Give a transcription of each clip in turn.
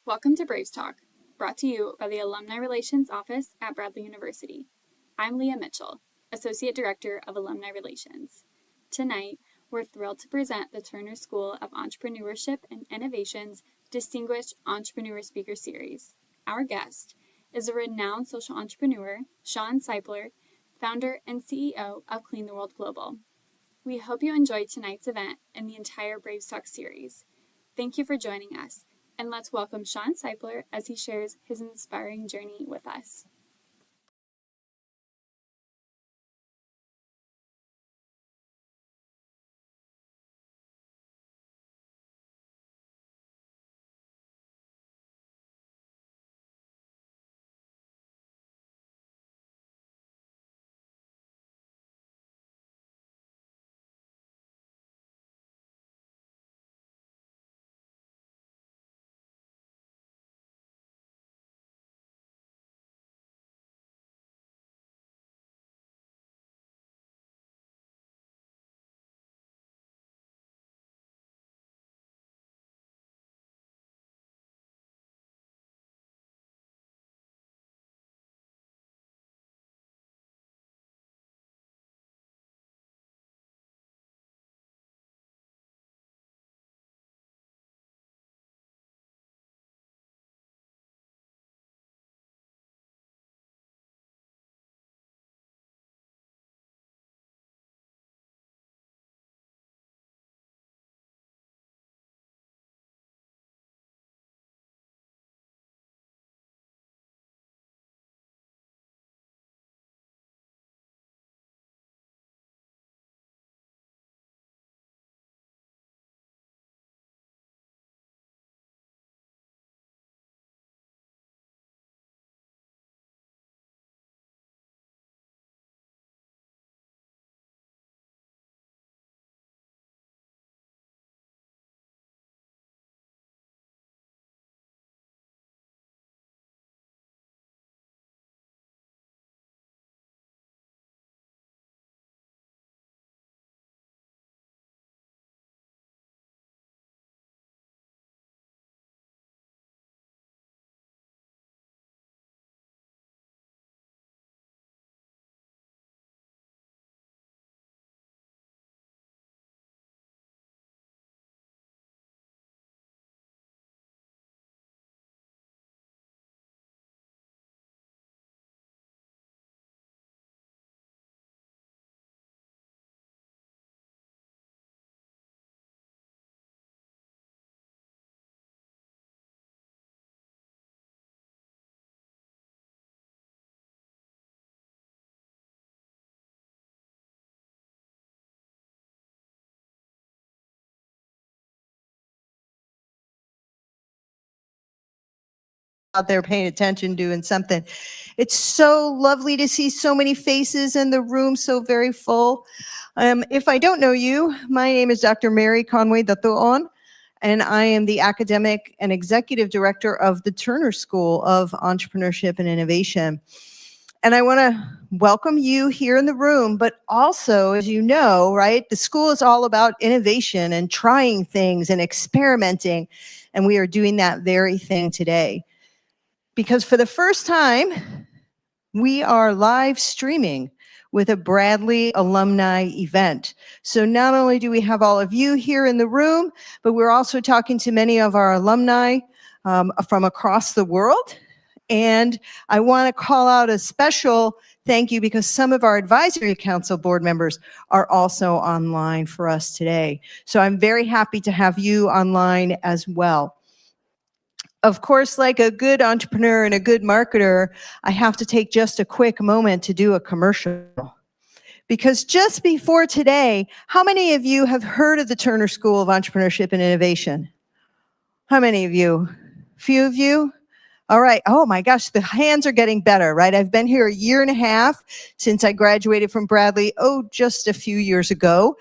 Welcome to Braves Talk, brought to you by the Alumni Relations Office at Bradley University. I'm Leah Mitchell, Associate Director of Alumni Relations. Tonight, we're thrilled to present the Turner School of Entrepreneurship and Innovation's Distinguished Entrepreneur Speaker Series. Our guest is a renowned social entrepreneur, Shawn Seipler, founder and CEO of Clean the World Global. We hope you enjoyed tonight's event and the entire Braves Talk series. Thank you for joining us. And let's welcome Shawn Seipler as he shares his inspiring journey with us. Out there paying attention, doing something. It's so lovely to see so many faces in the room, so very full. If I don't know you, my name is Dr. Mary Conway Datuon, and I am the academic and executive director of the Turner School of Entrepreneurship and Innovation. And I want to welcome you here in the room, but also, as you know, right, the school is all about innovation and trying things and experimenting, and we are doing that very thing today. Because for the first time, we are live streaming with a Bradley alumni event. So not only do we have all of you here in the room, but we're also talking to many of our alumni from across the world. And I want to call out a special thank you because some of our advisory council board members are also online for us today. So I'm very happy to have you online as well. Of course, like a good entrepreneur and a good marketer, I have to take just a quick moment to do a commercial. Because just before today, how many of you have heard of the Turner School of Entrepreneurship and Innovation? How many of you? Few of you? All right. Oh my gosh, the hands are getting better, right? I've been here a year and a half since I graduated from Bradley, just a few years ago.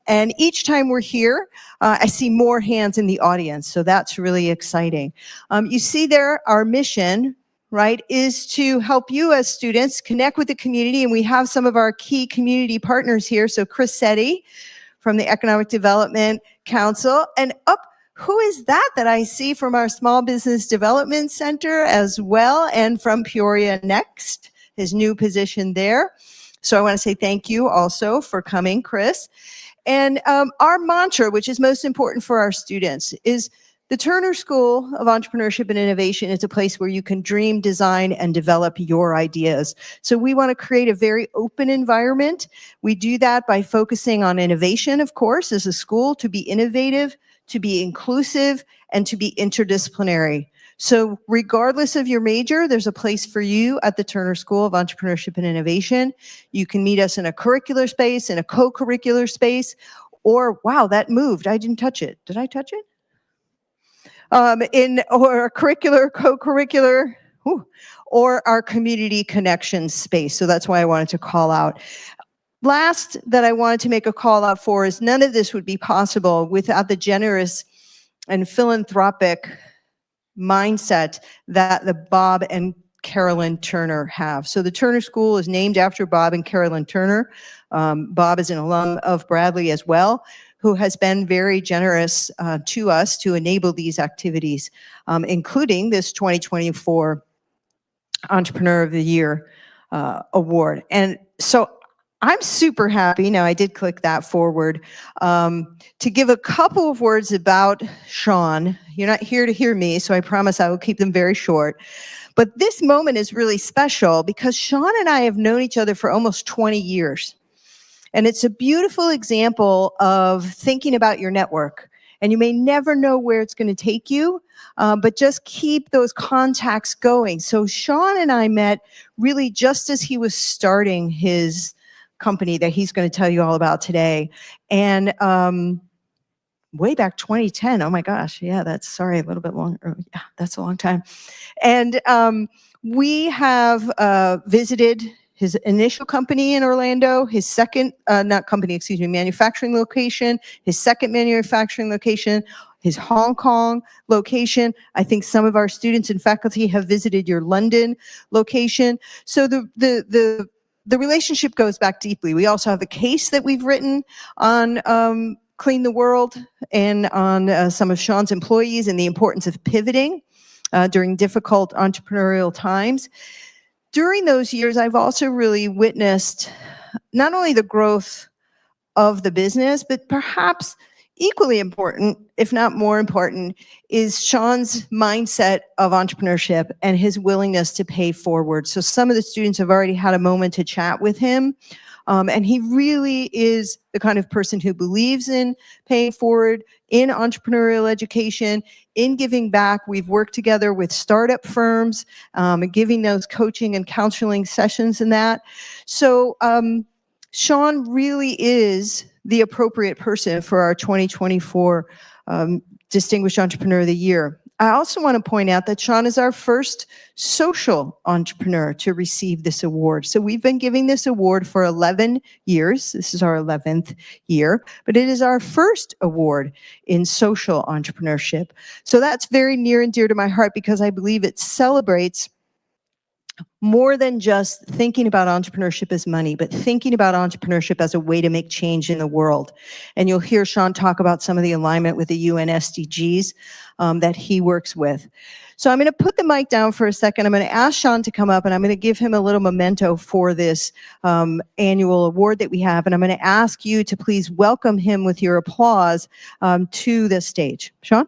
And each time we're here, I see more hands in the audience. So that's really exciting. You see there, our mission, right, is to help you as students connect with the community. And we have some of our key community partners here. So Chris Setti from the Economic Development Council. And who is that I see from our Small Business Development Center as well, and from Peoria Next, his new position there. So I want to say thank you also for coming, Chris. And our mantra, which is most important for our students, is the Turner School of Entrepreneurship and Innovation is a place where you can dream, design, and develop your ideas. So we want to create a very open environment. We do that by focusing on innovation, of course, as a school, to be innovative, to be inclusive, and to be interdisciplinary. So regardless of your major, there's a place for you at the Turner School of Entrepreneurship and Innovation. You can meet us in a curricular space, in a co-curricular space, or, wow, that moved. I didn't touch it. Did I touch it? Or a curricular, co-curricular, or our community connections space. So that's why I wanted to call out. Last that I wanted to make a call out for is none of this would be possible without the generous and philanthropic mindset that the Bob and Carolyn Turner have. So the Turner School is named after Bob and Carolyn Turner. Bob is an alum of Bradley as well, who has been very generous to us to enable these activities, including this 2024 Entrepreneur of the Year award. And so I'm super happy, now I did click that forward, to give a couple of words about Shawn. You're not here to hear me, so I promise I will keep them very short. But this moment is really special because Shawn and I have known each other for almost 20 years. And it's a beautiful example of thinking about your network. And you may never know where it's going to take you, but just keep those contacts going. So Shawn and I met really just as he was starting his company that he's going to tell you all about today. And way back 2010, oh my gosh, yeah, that's, sorry, a little bit longer. Yeah, that's a long time. And we have visited his initial company in Orlando, his second, manufacturing location, his second manufacturing location, his Hong Kong location. I think some of our students and faculty have visited your London location. So the relationship goes back deeply. We also have a case that we've written on Clean the World and on some of Shawn's employees and the importance of pivoting during difficult entrepreneurial times. During those years, I've also really witnessed not only the growth of the business, but perhaps equally important, if not more important, is Shawn's mindset of entrepreneurship and his willingness to pay forward. So some of the students have already had a moment to chat with him. And he really is the kind of person who believes in paying forward, in entrepreneurial education, in giving back. We've worked together with startup firms, giving those coaching and counseling sessions and that. So Shawn really is the appropriate person for our 2024 Distinguished Entrepreneur of the Year. I also want to point out that Shawn is our first social entrepreneur to receive this award. So we've been giving this award for 11 years. This is our 11th year, but it is our first award in social entrepreneurship. So that's very near and dear to my heart because I believe it celebrates more than just thinking about entrepreneurship as money, but thinking about entrepreneurship as a way to make change in the world. And you'll hear Shawn talk about some of the alignment with the UN SDGs that he works with. So I'm going to put the mic down for a second. I'm going to ask Shawn to come up, and I'm going to give him a little memento for this annual award that we have. And I'm going to ask you to please welcome him with your applause to the stage. Shawn?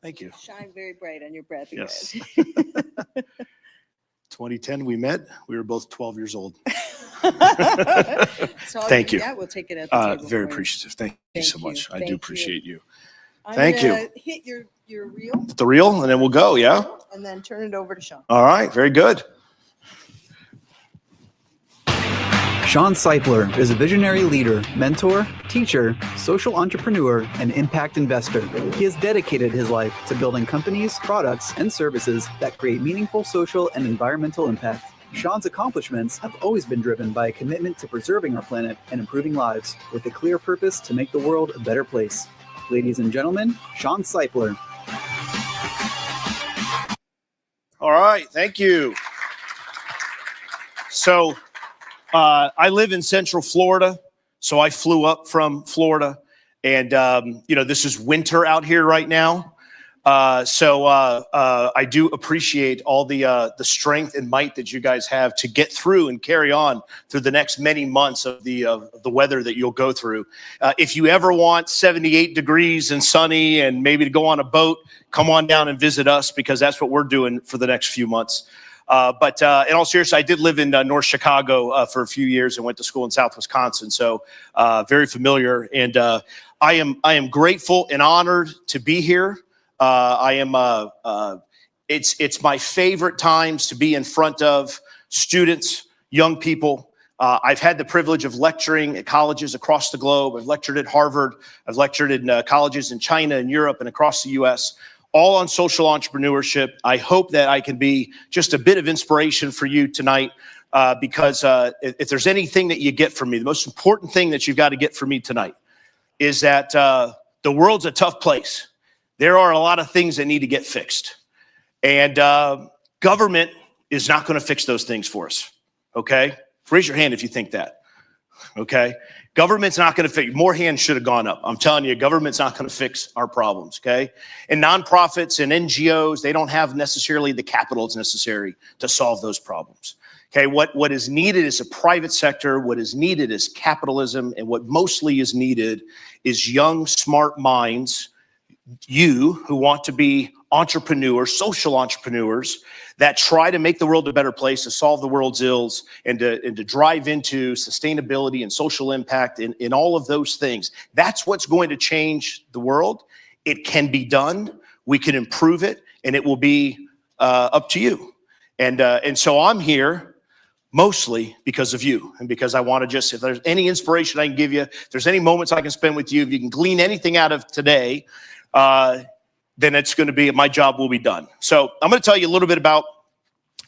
Thank you. Shine very bright on your breath. Yes. 2010 we met. We were both 12 years old. Thank you. Yeah, we'll take it at the table. Very appreciative. Thank you so much. I do appreciate you. Thank you. Hit your reel. The reel, and then we'll go, yeah? And then turn it over to Shawn. All right, very good. Shawn Seipler is a visionary leader, mentor, teacher, social entrepreneur, and impact investor. He has dedicated his life to building companies, products, and services that create meaningful social and environmental impact. Shawn's accomplishments have always been driven by a commitment to preserving our planet and improving lives, with a clear purpose to make the world a better place. Ladies and gentlemen, Shawn Seipler. All right. Thank you. So I live in Central Florida. So I flew up from Florida. And, this is winter out here right now. So I do appreciate all the strength and might that you guys have to get through and carry on through the next many months of the weather that you'll go through. If you ever want 78 degrees and sunny and maybe to go on a boat, come on down and visit us, because that's what we're doing for the next few months. But in all seriousness, I did live in North Chicago for a few years and went to school in South Wisconsin. So very familiar. And I am grateful and honored to be here. It's my favorite times to be in front of students, young people. I've had the privilege of lecturing at colleges across the globe. I've lectured at Harvard. I've lectured in colleges in China and Europe and across the US, all on social entrepreneurship. I hope that I can be just a bit of inspiration for you tonight, because if there's anything that you get from me, the most important thing that you've got to get from me tonight is that the world's a tough place. There are a lot of things that need to get fixed. And government is not going to fix those things for us, okay? Raise your hand if you think that, okay? Government's not going to fix. More hands should have gone up. I'm telling you, government's not going to fix our problems, okay? And nonprofits and NGOs, they don't have necessarily the capital that's necessary to solve those problems. Okay, what is needed is a private sector. What is needed is capitalism. And what mostly is needed is young, smart minds, you who want to be entrepreneurs, social entrepreneurs that try to make the world a better place, to solve the world's ills, and to drive into sustainability and social impact in all of those things. That's what's going to change the world. It can be done. We can improve it, and it will be up to you. And so I'm here mostly because of you, and because I want to just, if there's any inspiration I can give you, if there's any moments I can spend with you, if you can glean anything out of today, then it's going to be, my job will be done. So I'm going to tell you a little bit about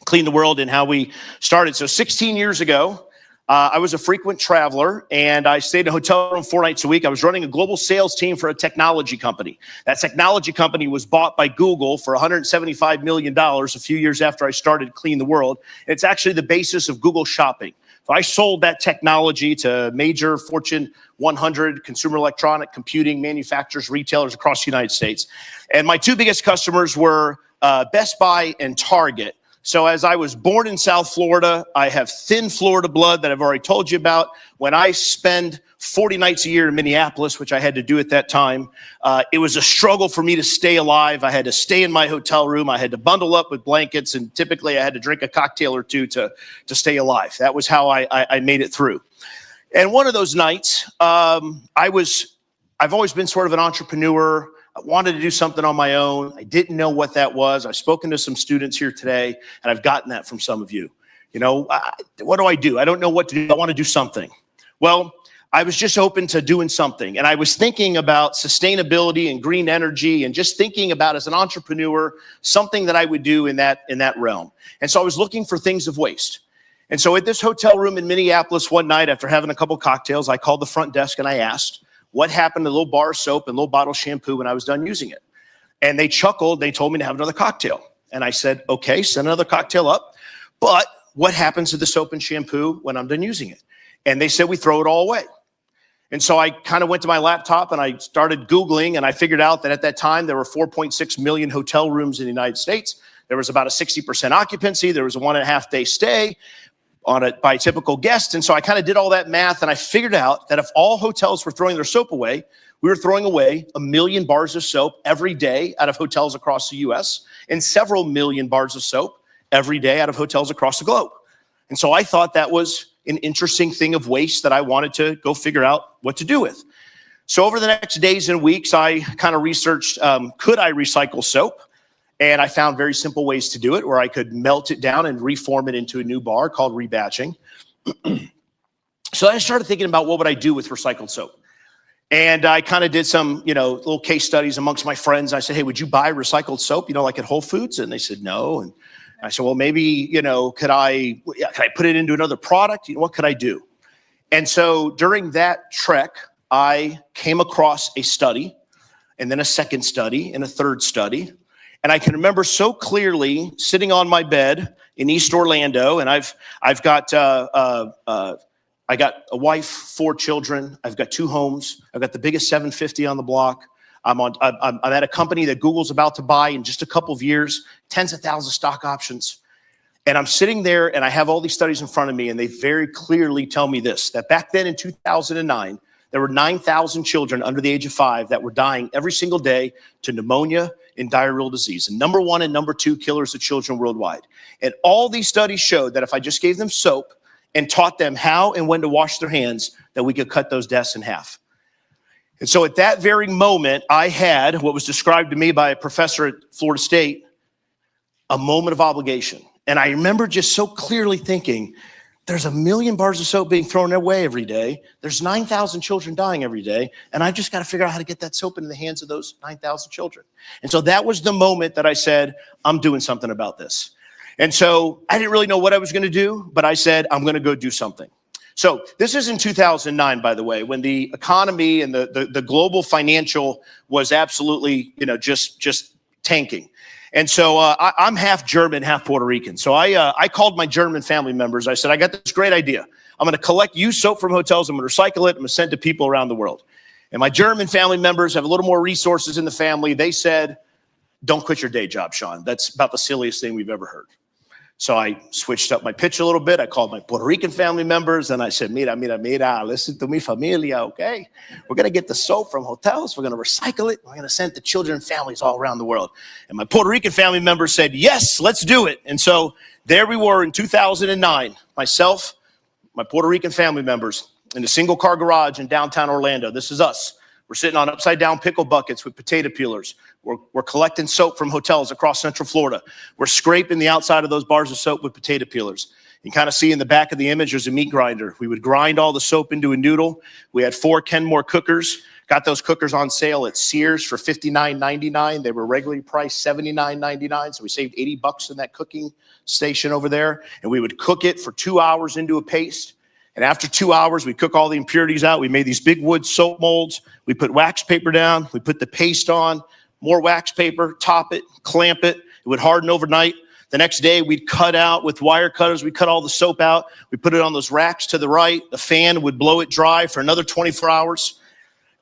Clean the World and how we started. So 16 years ago, I was a frequent traveler, and I stayed in a hotel room 4 nights a week. I was running a global sales team for a technology company. That technology company was bought by Google for $175 million a few years after I started Clean the World. And it's actually the basis of Google Shopping. So I sold that technology to major Fortune 100 consumer electronic computing manufacturers, retailers across the United States. And my two biggest customers were Best Buy and Target. So as I was born in South Florida, I have thin Florida blood that I've already told you about. When I spend 40 nights a year in Minneapolis, which I had to do at that time, it was a struggle for me to stay alive. I had to stay in my hotel room. I had to bundle up with blankets, and typically I had to drink a cocktail or two to stay alive. That was how I made it through. And one of those nights, I've always been sort of an entrepreneur. I wanted to do something on my own. I didn't know what that was. I've spoken to some students here today, and I've gotten that from some of you. What do? I don't know what to do. I want to do something. Well, I was just open to doing something, and I was thinking about sustainability and green energy, and just thinking about, as an entrepreneur, something that I would do in that realm. And so I was looking for things of waste. And so at this hotel room in Minneapolis one night, after having a couple cocktails, I called the front desk and I asked, what happened to the little bar of soap and little bottle of shampoo when I was done using it? And they chuckled. They told me to have another cocktail. And I said, okay, send another cocktail up. But what happens to the soap and shampoo when I'm done using it? And they said, we throw it all away. And so I kind of went to my laptop and I started Googling, and I figured out that at that time there were 4.6 million hotel rooms in the United States. There was about a 60% occupancy. There was a 1.5 day stay on it by typical guest. And so I kind of did all that math, and I figured out that if all hotels were throwing their soap away, we were throwing away 1 million bars of soap every day out of hotels across the US, and several million bars of soap every day out of hotels across the globe. And so I thought that was an interesting thing of waste that I wanted to go figure out what to do with. So over the next days and weeks, I kind of researched, could I recycle soap? And I found very simple ways to do it, where I could melt it down and reform it into a new bar called rebatching. So I started thinking about, what would I do with recycled soap? And I kind of did some, little case studies amongst my friends. I said, hey, would you buy recycled soap, like at Whole Foods? And they said, no. And I said, well, maybe, could I put it into another product? What could I do? And so during that trek, I came across a study, and then a second study, and a third study. And I can remember so clearly sitting on my bed in East Orlando, and I've got I got a wife, 4 children. I've got 2 homes. I've got the biggest 750 on the block. I'm at a company that Google's about to buy in just a couple of years, tens of thousands of stock options. And I'm sitting there and I have all these studies in front of me, and they very clearly tell me this, that back then in 2009, there were 9,000 children under the age of 5 that were dying every single day to pneumonia and diarrheal disease. And number 1 and number 2 killers of children worldwide. And all these studies showed that if I just gave them soap and taught them how and when to wash their hands, that we could cut those deaths in half. And so at that very moment, I had what was described to me by a professor at Florida State, a moment of obligation. And I remember just so clearly thinking, there's 1 million bars of soap being thrown away every day. There's 9,000 children dying every day. And I just got to figure out how to get that soap into the hands of those 9,000 children. And so that was the moment that I said, I'm doing something about this. And so I didn't really know what I was going to do, but I said, I'm going to go do something. So this is in 2009, by the way, when the economy and the global financial was absolutely, just tanking. And so I'm half German, half Puerto Rican. So I called my German family members. I said, I got this great idea. I'm going to collect used soap from hotels. I'm going to recycle it. I'm going to send it to people around the world. And my German family members have a little more resources in the family. They said, don't quit your day job, Shawn. That's about the silliest thing we've ever heard. So I switched up my pitch a little bit. I called my Puerto Rican family members and I said, mira, listen to mi familia, okay? We're going to get the soap from hotels. We're going to recycle it. We're going to send it to children and families all around the world. And my Puerto Rican family members said, yes, let's do it. And so there we were in 2009, myself, my Puerto Rican family members in a single car garage in downtown Orlando. This is us. We're sitting on upside down pickle buckets with potato peelers. We're collecting soap from hotels across Central Florida. We're scraping the outside of those bars of soap with potato peelers. You can kind of see in the back of the image, there's a meat grinder. We would grind all the soap into a noodle. We had 4 Kenmore cookers. Got those cookers on sale at Sears for $59.99. They were regularly priced $79.99. So we saved $80 in that cooking station over there. And we would cook it for 2 hours into a paste. And after 2 hours, we cook all the impurities out. We made these big wood soap molds. We put wax paper down. We put the paste on. More wax paper, top it, clamp it. It would harden overnight. The next day, we'd cut out with wire cutters. We'd cut all the soap out. We put it on those racks to the right. The fan would blow it dry for another 24 hours.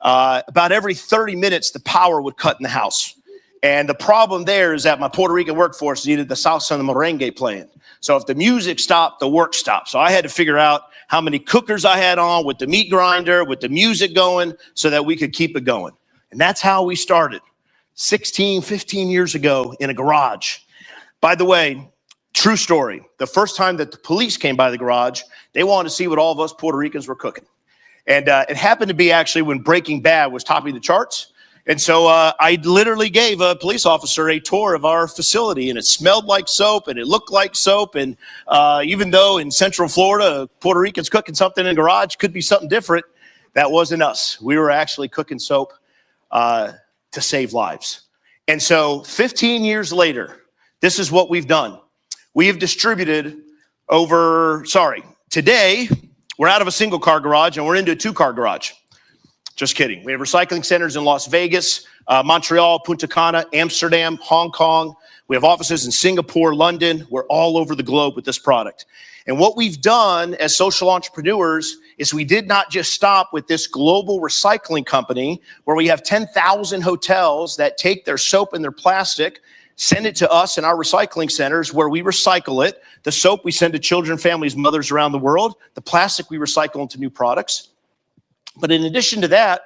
About every 30 minutes, the power would cut in the house. And the problem there is that my Puerto Rican workforce needed the salsa and the merengue playing. So if the music stopped, the work stopped. So I had to figure out how many cookers I had on with the meat grinder, with the music going, so that we could keep it going. And that's how we started. 15 years ago in a garage. By the way, true story. The first time that the police came by the garage, they wanted to see what all of us Puerto Ricans were cooking. And it happened to be actually when Breaking Bad was topping the charts. And so I literally gave a police officer a tour of our facility, and it smelled like soap and it looked like soap. And even though in Central Florida, Puerto Ricans cooking something in the garage could be something different, that wasn't us. We were actually cooking soap to save lives. And so 15 years later, this is what we've done. We have distributed today, we're out of a single car garage and we're into a 2-car garage. Just kidding. We have recycling centers in Las Vegas, Montreal, Punta Cana, Amsterdam, Hong Kong. We have offices in Singapore, London. We're all over the globe with this product. And what we've done as social entrepreneurs is we did not just stop with this global recycling company where we have 10,000 hotels that take their soap and their plastic, send it to us in our recycling centers where we recycle it. The soap we send to children, families, mothers around the world. The plastic we recycle into new products. But in addition to that,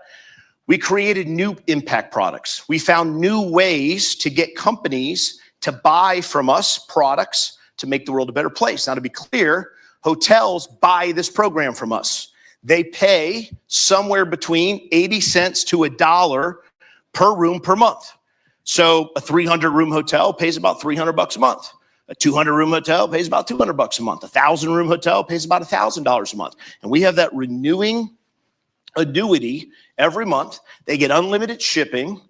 we created new impact products. We found new ways to get companies to buy from us products to make the world a better place. Now, to be clear, hotels buy this program from us. They pay somewhere between 80 cents to $1 per room per month. So a 300-room hotel pays about $300 a month. A 200-room hotel pays about $200 a month. A 1,000-room hotel pays about $1,000 a month. And we have that renewing annuity every month. They get unlimited shipping.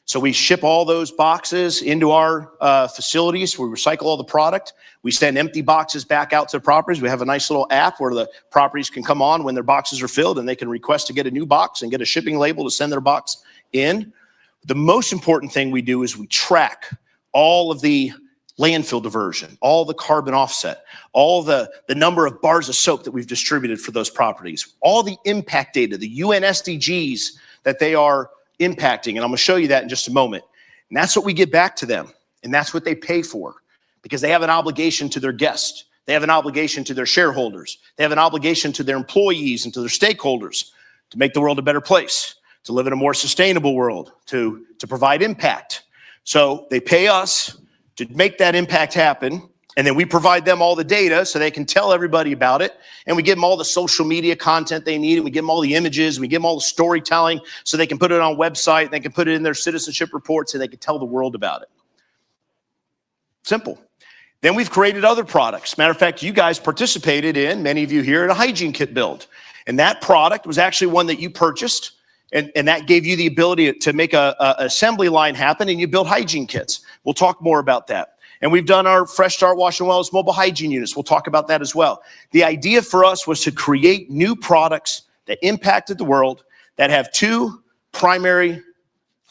So we ship all those boxes into our facilities. We recycle all the product. We send empty boxes back out to the properties. We have a nice little app where the properties can come on when their boxes are filled, and they can request to get a new box and get a shipping label to send their box in. The most important thing we do is we track all of the landfill diversion, all the carbon offset, all the number of bars of soap that we've distributed for those properties, all the impact data, the UN SDGs that they are impacting. And I'm gonna show you that in just a moment. And that's what we give back to them. And that's what they pay for, because they have an obligation to their guests. They have an obligation to their shareholders. They have an obligation to their employees and to their stakeholders to make the world a better place, to live in a more sustainable world, to provide impact. So they pay us to make that impact happen, and then we provide them all the data so they can tell everybody about it, and we give them all the social media content they need, and we give them all the images, and we give them all the storytelling so they can put it on a website, and they can put it in their citizenship reports, and they can tell the world about it. Simple. Then we've created other products. Matter of fact, you guys participated in, many of you here, in a hygiene kit build, and that product was actually one that you purchased, and that gave you the ability to make a assembly line happen, and you build hygiene kits. We'll talk more about that. And we've done our Fresh Start Wash and Wellness mobile hygiene units. We'll talk about that as well. The idea for us was to create new products that impacted the world that have two primary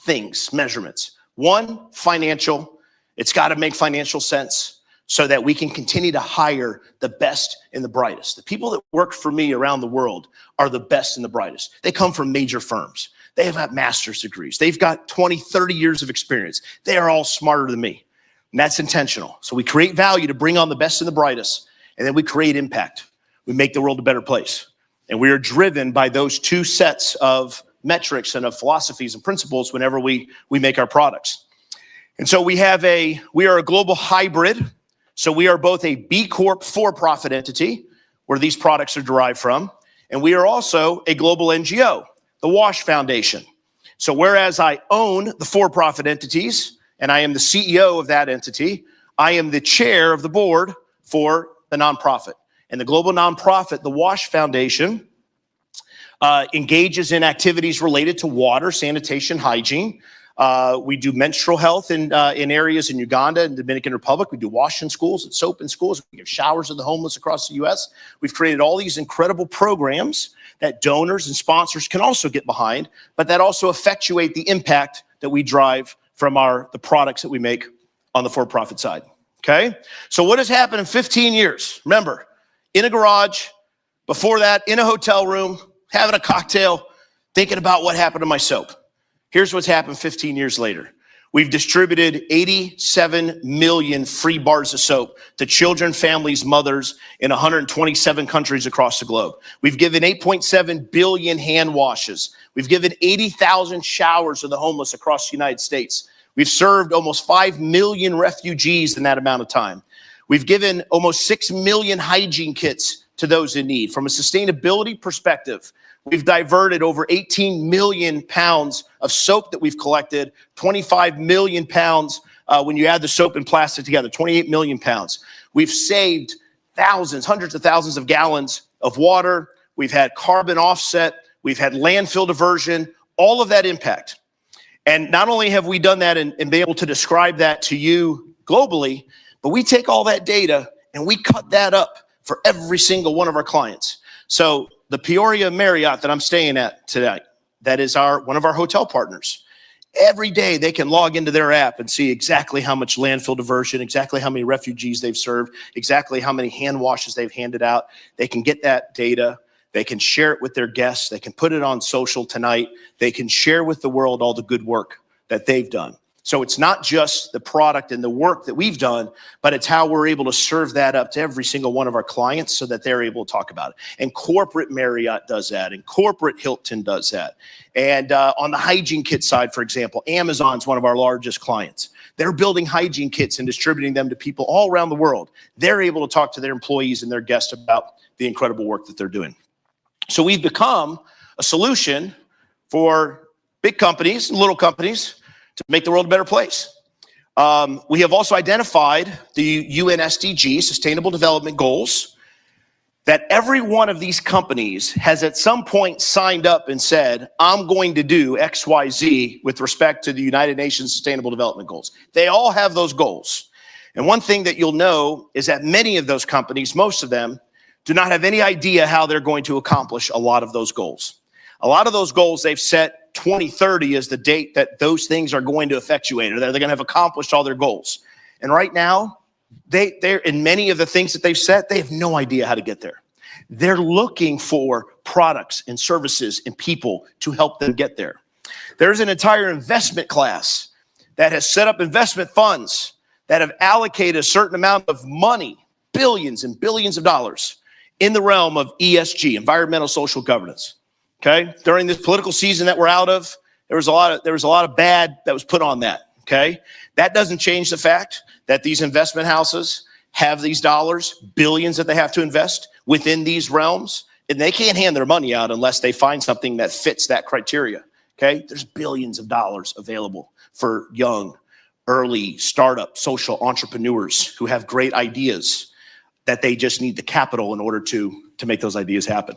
things, measurements. One, financial. It's got to make financial sense so that we can continue to hire the best and the brightest. The people that work for me around the world are the best and the brightest. They come from major firms. They have got master's degrees. They've got 20, 30 years of experience. They are all smarter than me. And that's intentional. So we create value to bring on the best and the brightest, and then we create impact. We make the world a better place. And we are driven by those two sets of metrics and of philosophies and principles whenever we make our products. And so we are a global hybrid. So we are both a B Corp for-profit entity, where these products are derived from, and we are also a global NGO, the WASH Foundation. So whereas I own the for-profit entities, and I am the CEO of that entity, I am the chair of the board for the nonprofit. And the global nonprofit, the WASH Foundation, engages in activities related to water, sanitation, hygiene. We do menstrual health in areas in Uganda and Dominican Republic. We do wash in schools and soap in schools. We give showers to the homeless across the U.S. We've created all these incredible programs that donors and sponsors can also get behind, but that also effectuate the impact that we drive from the products that we make on the for-profit side. Okay? So what has happened in 15 years? Remember, in a garage, before that, in a hotel room, having a cocktail, thinking about what happened to my soap. Here's what's happened 15 years later. We've distributed 87 million free bars of soap to children, families, mothers in 127 countries across the globe. We've given 8.7 billion hand washes. We've given 80,000 showers to the homeless across the United States. We've served almost 5 million refugees in that amount of time. We've given almost 6 million hygiene kits to those in need. From a sustainability perspective, we've diverted over 18 million pounds of soap that we've collected, 25 million pounds when you add the soap and plastic together, 28 million pounds. We've saved thousands, hundreds of thousands of gallons of water. We've had carbon offset. We've had landfill diversion, all of that impact. And not only have we done that and been able to describe that to you globally, but we take all that data and we cut that up for every single one of our clients. So the Peoria Marriott that I'm staying at today, that is one of our hotel partners. Every day they can log into their app and see exactly how much landfill diversion, exactly how many refugees they've served, exactly how many hand washes they've handed out. They can get that data. They can share it with their guests. They can put it on social tonight. They can share with the world all the good work that they've done. So it's not just the product and the work that we've done, but it's how we're able to serve that up to every single one of our clients so that they're able to talk about it. And corporate Marriott does that, and corporate Hilton does that. And on the hygiene kit side, for example, Amazon's one of our largest clients. They're building hygiene kits and distributing them to people all around the world. They're able to talk to their employees and their guests about the incredible work that they're doing. So we've become a solution for big companies and little companies to make the world a better place. We have also identified the UN SDG, Sustainable Development Goals, that every one of these companies has at some point signed up and said, I'm going to do X, Y, Z with respect to the United Nations Sustainable Development Goals. They all have those goals. And one thing that you'll know is that many of those companies, most of them, do not have any idea how they're going to accomplish a lot of those goals. A lot of those goals they've set 2030 is the date that those things are going to effectuate, or they're going to have accomplished all their goals. And right now, they're in many of the things that they've set, they have no idea how to get there. They're looking for products and services and people to help them get there. There's an entire investment class that has set up investment funds that have allocated a certain amount of money, billions and billions of dollars, in the realm of ESG, environmental social governance. Okay, during this political season that we're out of, there was a lot of bad that was put on that. Okay, that doesn't change the fact that these investment houses have these dollars, billions that they have to invest within these realms, and they can't hand their money out unless they find something that fits that criteria. Okay, there's billions of dollars available for young, early startup social entrepreneurs who have great ideas that they just need the capital in order to make those ideas happen.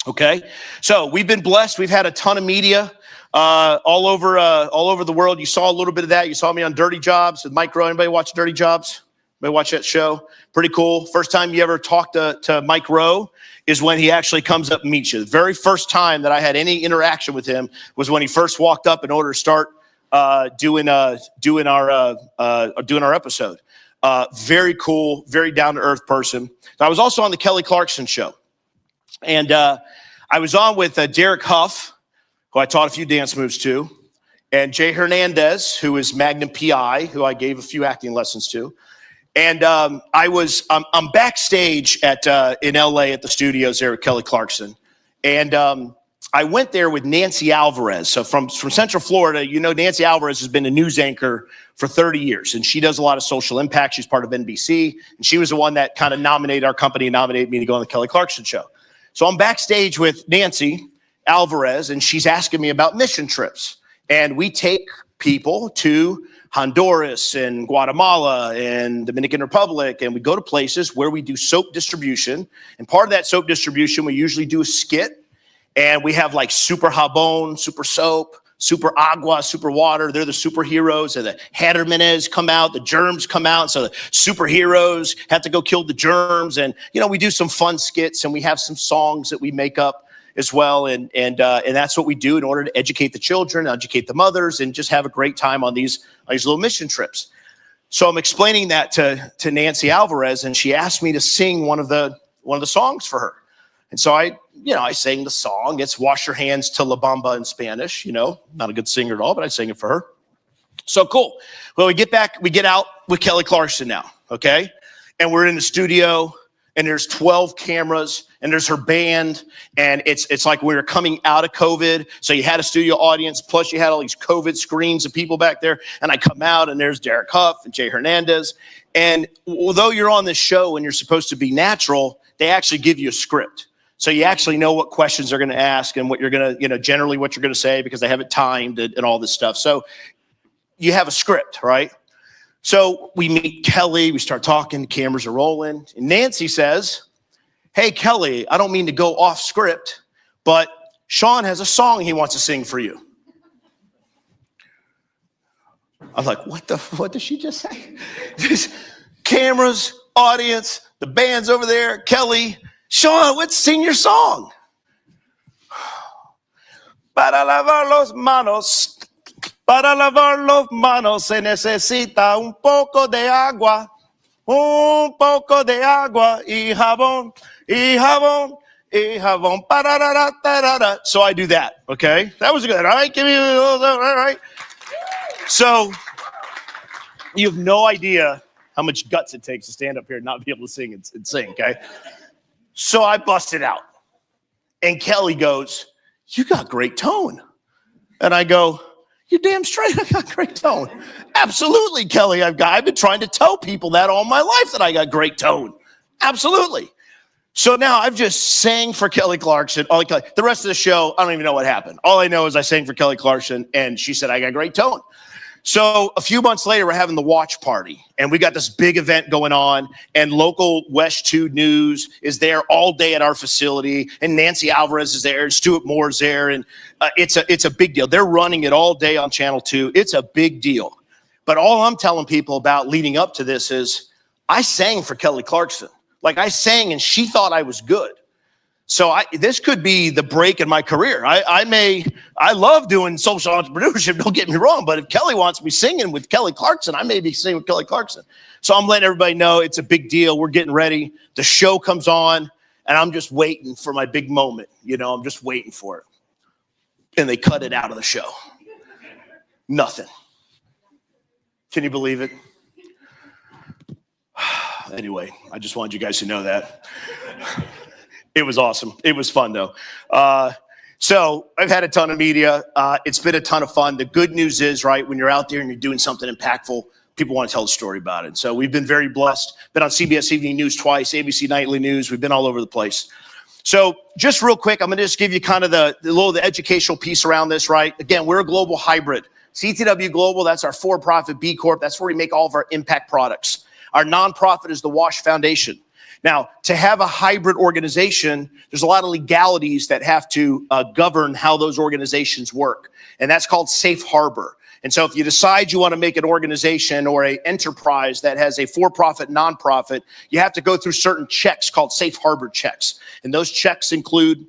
Okay, so we've been blessed. We've had a ton of media all over the world. You saw a little bit of that. You saw me on Dirty Jobs with Mike Rowe. Anybody watch Dirty Jobs? Anybody watch that show? Pretty cool. First time you ever talked to Mike Rowe is when he actually comes up and meets you. The very first time that I had any interaction with him was when he first walked up in order to start doing our episode. Very cool, very down to earth person. I was also on the Kelly Clarkson show. And I was on with Derek Huff, who I taught a few dance moves to, and Jay Hernandez, who is Magnum PI, who I gave a few acting lessons to. And I'm backstage in LA at the studios there with Kelly Clarkson. And I went there with Nancy Alvarez. So from Central Florida, you know, Nancy Alvarez has been a news anchor for 30 years, and she does a lot of social impact. She's part of NBC, and she was the one that kind of nominated me to go on the Kelly Clarkson show. So I'm backstage with Nancy Alvarez, and she's asking me about mission trips. And we take people to Honduras and Guatemala and Dominican Republic, and we go to places where we do soap distribution. And part of that soap distribution, we usually do a skit. And we have like Super Jabón, Super Soap, Super Agua, Super Water. They're the superheroes. And the Hattermanes come out, the germs come out. So the superheroes have to go kill the germs. And, you know, we do some fun skits, and we have some songs that we make up as well. And that's what we do in order to educate the children, educate the mothers, and just have a great time on these little mission trips. So I'm explaining that to Nancy Alvarez, and she asked me to sing one of the songs for her. And so I sang the song. It's Wash Your Hands to La Bamba in Spanish. You know, not a good singer at all, but I sang it for her. So cool. Well, we get out with Kelly Clarkson now, okay? And we're in the studio, and there's 12 cameras, and there's her band, and it's like we were coming out of COVID. So you had a studio audience, plus you had all these COVID screens of people back there. And I come out, and there's Derek Huff and Jay Hernandez. And although you're on this show and you're supposed to be natural, they actually give you a script. So you actually know what questions they're going to ask and what you're going to, generally what you're going to say, because they have it timed and all this stuff. So you have a script, right? So we meet Kelly, we start talking, the cameras are rolling. And Nancy says, "Hey, Kelly, I don't mean to go off script, but Shawn has a song he wants to sing for you." I'm like, what did she just say? Just cameras, audience, the band's over there, Kelly. "Shawn, let's sing your song." Para lavar los manos se necesita un poco de agua y jabón, So I do that, okay? That was good, all right? Give me all right. So you have no idea how much guts it takes to stand up here and not be able to sing and sing, okay? So I busted out. And Kelly goes, "You got great tone." And I go, "You're damn straight, I got great tone." "Absolutely, Kelly, I've been trying to tell people that all my life, that I got great tone." "Absolutely." So now I've just sang for Kelly Clarkson. The rest of the show, I don't even know what happened. All I know is I sang for Kelly Clarkson, and she said I got great tone. So a few months later, we're having the watch party, and we got this big event going on, and local West 2 News is there all day at our facility, and Nancy Alvarez is there, and Stuart Moore's there, and it's a big deal. They're running it all day on Channel 2. It's a big deal. But all I'm telling people about leading up to this is I sang for Kelly Clarkson. Like, I sang, and she thought I was good. So this could be the break in my career. I love doing social entrepreneurship, don't get me wrong, but if Kelly wants me singing with Kelly Clarkson, I may be singing with Kelly Clarkson. So I'm letting everybody know it's a big deal. We're getting ready. The show comes on, and I'm just waiting for my big moment. I'm just waiting for it. And they cut it out of the show. Nothing. Can you believe it? Anyway, I just wanted you guys to know that. It was awesome. It was fun, though. So I've had a ton of media. It's been a ton of fun. The good news is, right, when you're out there and you're doing something impactful, people want to tell the story about it. So we've been very blessed. Been on CBS Evening News twice, ABC Nightly News. We've been all over the place. So just real quick, I'm going to just give you kind of the educational piece around this, right? Again, we're a global hybrid. CTW Global, that's our for-profit B Corp. That's where we make all of our impact products. Our nonprofit is the Wash Foundation. Now, to have a hybrid organization, there's a lot of legalities that have to govern how those organizations work. And that's called safe harbor. And so if you decide you want to make an organization or an enterprise that has a for-profit, nonprofit, you have to go through certain checks called safe harbor checks. And those checks include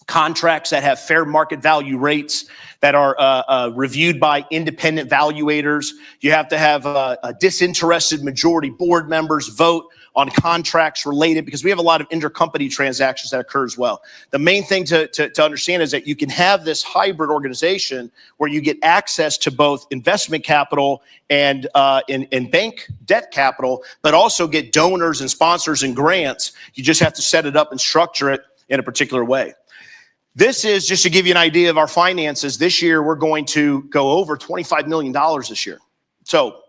contracts that have fair market value rates that are reviewed by independent valuators. You have to have a disinterested majority board members vote on contracts related, because we have a lot of intercompany transactions that occur as well. The main thing to understand is that you can have this hybrid organization where you get access to both investment capital and bank debt capital, but also get donors and sponsors and grants. You just have to set it up and structure it in a particular way. This is just to give you an idea of our finances. This year, we're going to go over $25 million this year. So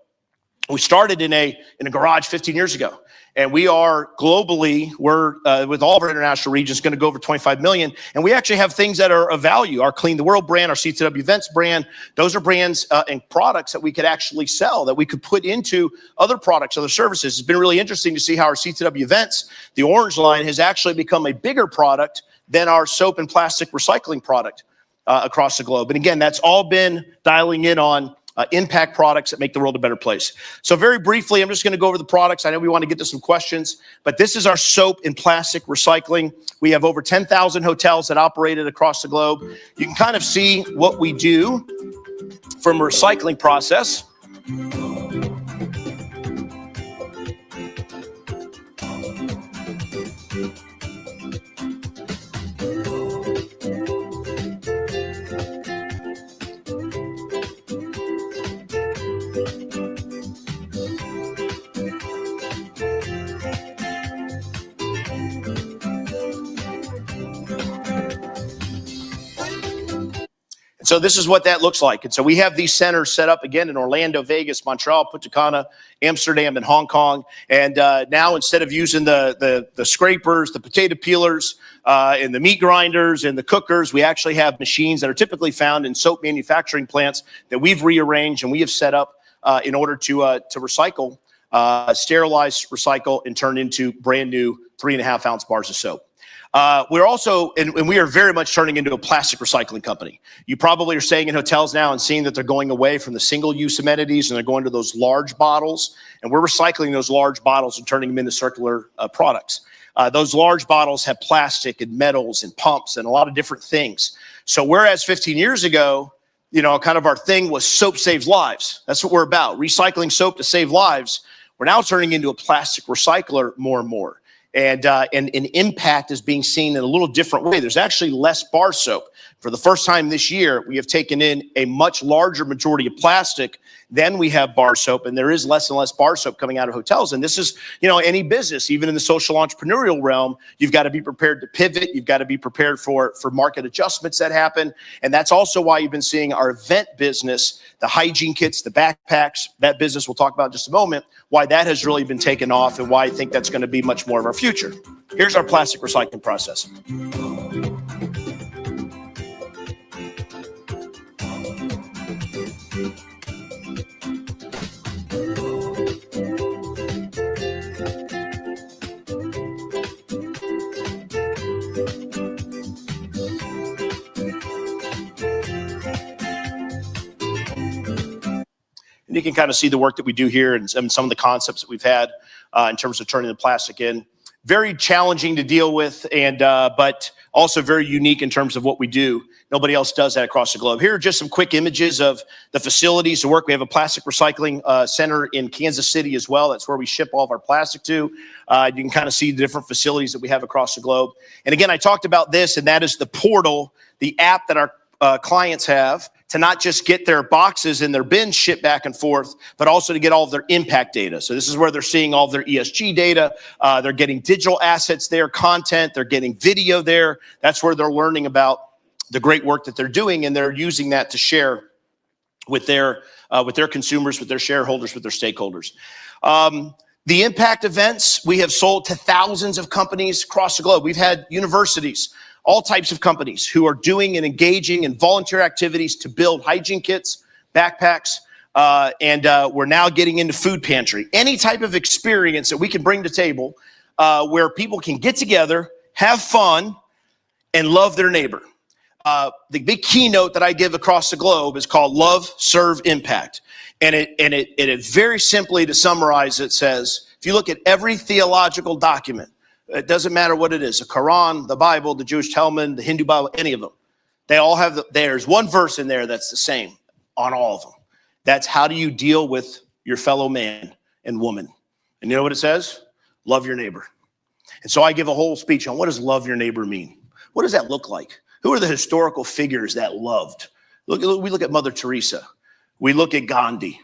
we started in a garage 15 years ago. And we are globally, we're with all of our international regions going to go over 25 million. And we actually have things that are of value. Our Clean the World brand, our CTW Events brand, those are brands and products that we could actually sell, that we could put into other products, other services. It's been really interesting to see how our CTW Events, the orange line, has actually become a bigger product than our soap and plastic recycling product across the globe. And again, that's all been dialing in on impact products that make the world a better place. So very briefly, I'm just going to go over the products. I know we want to get to some questions, but this is our soap and plastic recycling. We have over 10,000 hotels that operate it across the globe. You can kind of see what we do from a recycling process. So this is what that looks like. And so we have these centers set up again in Orlando, Vegas, Montreal, Punta Cana, Amsterdam, and Hong Kong. And now instead of using the scrapers, the potato peelers, and the meat grinders and the cookers, we actually have machines that are typically found in soap manufacturing plants that we've rearranged and we have set up in order to recycle, sterilize, recycle, and turn into brand new 3.5 ounce bars of soap. We're also, and we are very much turning into a plastic recycling company. You probably are staying in hotels now and seeing that they're going away from the single-use amenities and they're going to those large bottles. And we're recycling those large bottles and turning them into circular products. Those large bottles have plastic and metals and pumps and a lot of different things. So whereas 15 years ago, kind of our thing was soap saves lives. That's what we're about, recycling soap to save lives. We're now turning into a plastic recycler more and more. And impact is being seen in a little different way. There's actually less bar soap. For the first time this year, we have taken in a much larger majority of plastic than we have bar soap, and there is less and less bar soap coming out of hotels. And this is, any business, even in the social entrepreneurial realm, you've got to be prepared to pivot. You've got to be prepared for market adjustments that happen. And that's also why you've been seeing our event business, the hygiene kits, the backpacks, that business we'll talk about in just a moment, why that has really been taken off and why I think that's going to be much more of our future. Here's our plastic recycling process. And you can kind of see the work that we do here and some of the concepts that we've had in terms of turning the plastic in. very challenging to deal with, and but also very unique in terms of what we do. Nobody else does that across the globe. Here are just some quick images of the facilities to work. We have a plastic recycling center in Kansas City as well. That's where we ship all of our plastic to. You can kind of see the different facilities that we have across the globe. And again, I talked about this, and that is the portal, the app that our clients have to not just get their boxes and their bins shipped back and forth, but also to get all of their impact data. So this is where they're seeing all of their ESG data. They're getting digital assets there, content. They're getting video there. That's where they're learning about the great work that they're doing, and they're using that to share with their consumers, with their shareholders, with their stakeholders. The impact events, we have sold to thousands of companies across the globe. We've had universities, all types of companies who are doing and engaging in volunteer activities to build hygiene kits, backpacks, and we're now getting into food pantry. Any type of experience that we can bring to table where people can get together, have fun, and love their neighbor. The big keynote that I give across the globe is called Love, Serve, Impact. And it very simply, to summarize, it says, if you look at every theological document, it doesn't matter what it is, the Quran, the Bible, the Jewish Talmud, the Hindu Bible, any of them. They all have, there's one verse in there that's the same on all of them. That's how do you deal with your fellow man and woman. And you know what it says? Love your neighbor. And so I give a whole speech on what does love your neighbor mean? What does that look like? Who are the historical figures that loved? We look at Mother Teresa. We look at Gandhi.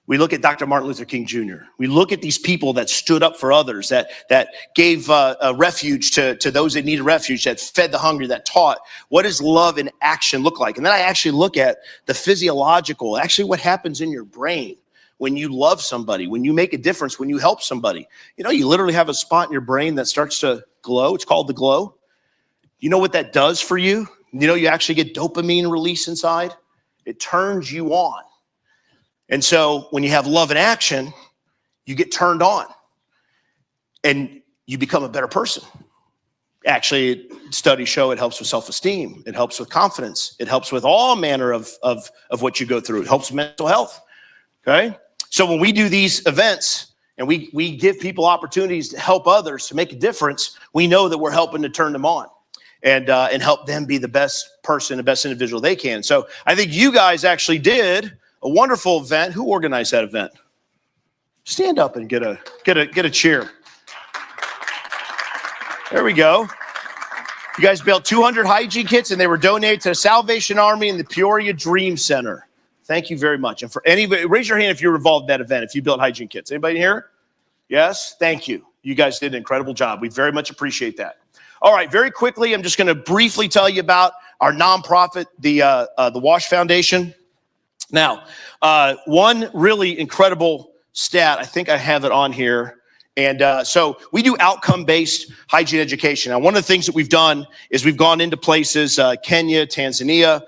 We look at Dr. Martin Luther King Jr. We look at these people that stood up for others, that gave a refuge to those that needed refuge, that fed the hungry, that taught. What does love in action look like? And then I actually look at the physiological, actually what happens in your brain when you love somebody, when you make a difference, when you help somebody. You know, you literally have a spot in your brain that starts to glow. It's called the glow. You know what that does for you? You know, you actually get dopamine release inside. It turns you on. And so when you have love in action, you get turned on and you become a better person. Actually, studies show it helps with self-esteem. It helps with confidence. It helps with all manner of what you go through. It helps with mental health. Okay. So when we do these events and we give people opportunities to help others to make a difference, we know that we're helping to turn them on and help them be the best person, the best individual they can. So I think you guys actually did a wonderful event. Who organized that event? Stand up and get a cheer. There we go. You guys built 200 hygiene kits, and they were donated to the Salvation Army and the Peoria Dream Center. Thank you very much. And for anybody, raise your hand if you're involved in that event, if you built hygiene kits. Anybody here? Yes? Thank you. You guys did an incredible job. We very much appreciate that. All right, very quickly, I'm just going to briefly tell you about our nonprofit, the Wash Foundation. Now, one really incredible stat, I think I have it on here. And so we do outcome-based hygiene education. Now, one of the things that we've done is we've gone into places, Kenya, Tanzania,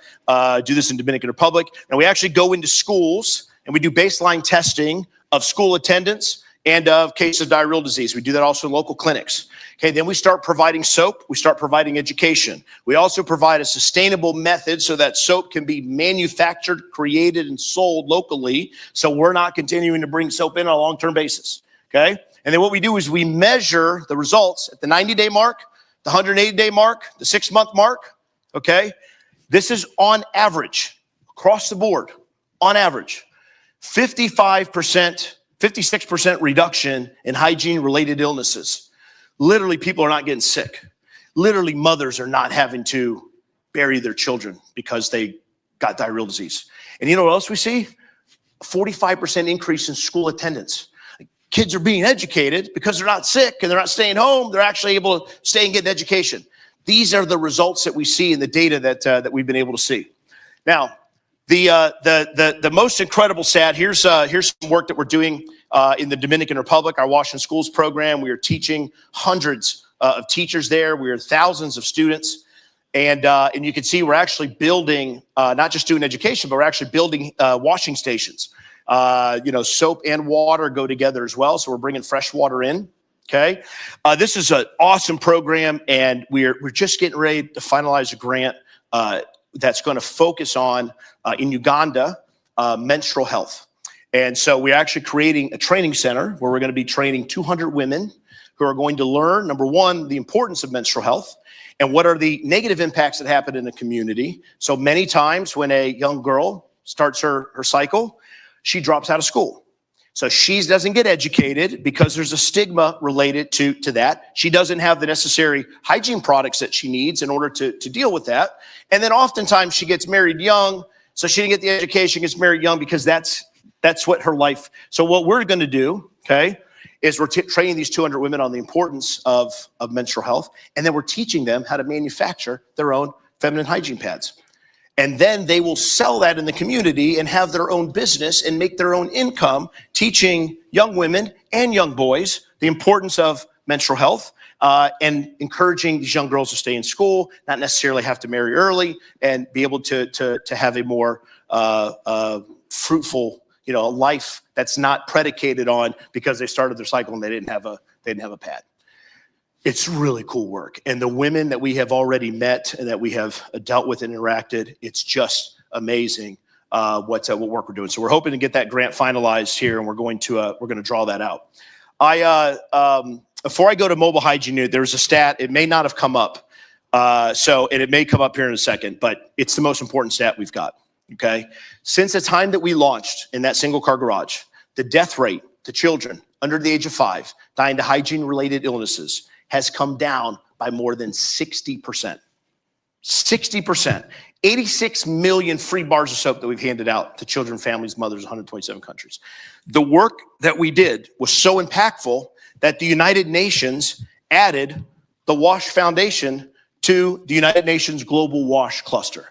do this in Dominican Republic. And we actually go into schools and we do baseline testing of school attendance and of cases of diarrheal disease. We do that also in local clinics. Okay, then we start providing soap. We start providing education. We also provide a sustainable method so that soap can be manufactured, created, and sold locally. So we're not continuing to bring soap in on a long-term basis. Okay, and then what we do is we measure the results at the 90-day mark, the 180-day mark, the 6-month mark. Okay, this is on average, across the board, on average, 55%, 56% reduction in hygiene-related illnesses. Literally, people are not getting sick. Literally, mothers are not having to bury their children because they got diarrheal disease. And you know what else we see? A 45% increase in school attendance. Kids are being educated because they're not sick and they're not staying home. They're actually able to stay and get an education. These are the results that we see in the data that we've been able to see. Now, the most incredible stat, here's some work that we're doing in the Dominican Republic, our Wash in Schools program. We are teaching hundreds of teachers there. We are thousands of students. And you can see we're actually building, not just doing education, but we're actually building washing stations. Soap and water go together as well. So we're bringing fresh water in. Okay. This is an awesome program. And we're just getting ready to finalize a grant that's going to focus on, in Uganda, menstrual health. And so we're actually creating a training center where we're going to be training 200 women who are going to learn, number one, the importance of menstrual health and what are the negative impacts that happen in the community. So many times when a young girl starts her cycle, she drops out of school. So she doesn't get educated because there's a stigma related to that. She doesn't have the necessary hygiene products that she needs in order to deal with that. And then oftentimes she gets married young. So she didn't get the education, gets married young because that's what her life. So what we're going to do, okay, is we're training these 200 women on the importance of menstrual health. And then we're teaching them how to manufacture their own feminine hygiene pads. And then they will sell that in the community and have their own business and make their own income, teaching young women and young boys the importance of menstrual health and encouraging these young girls to stay in school, not necessarily have to marry early, and be able to have a more fruitful, life that's not predicated on because they started their cycle and they didn't have a pad. It's really cool work. And the women that we have already met and that we have dealt with and interacted, it's just amazing what work we're doing. So we're hoping to get that grant finalized here, and we're going to draw that out. Before I go to mobile hygiene unit, there's a stat. It may not have come up. And it may come up here in a second, but it's the most important stat we've got. Okay. Since the time that we launched in that single car garage, the death rate to children under the age of 5 dying to hygiene related illnesses has come down by more than 60%. 60%. 86 million free bars of soap that we've handed out to children, families, mothers, 127 countries. The work that we did was so impactful that the United Nations added the WASH Foundation to the United Nations Global WASH Cluster.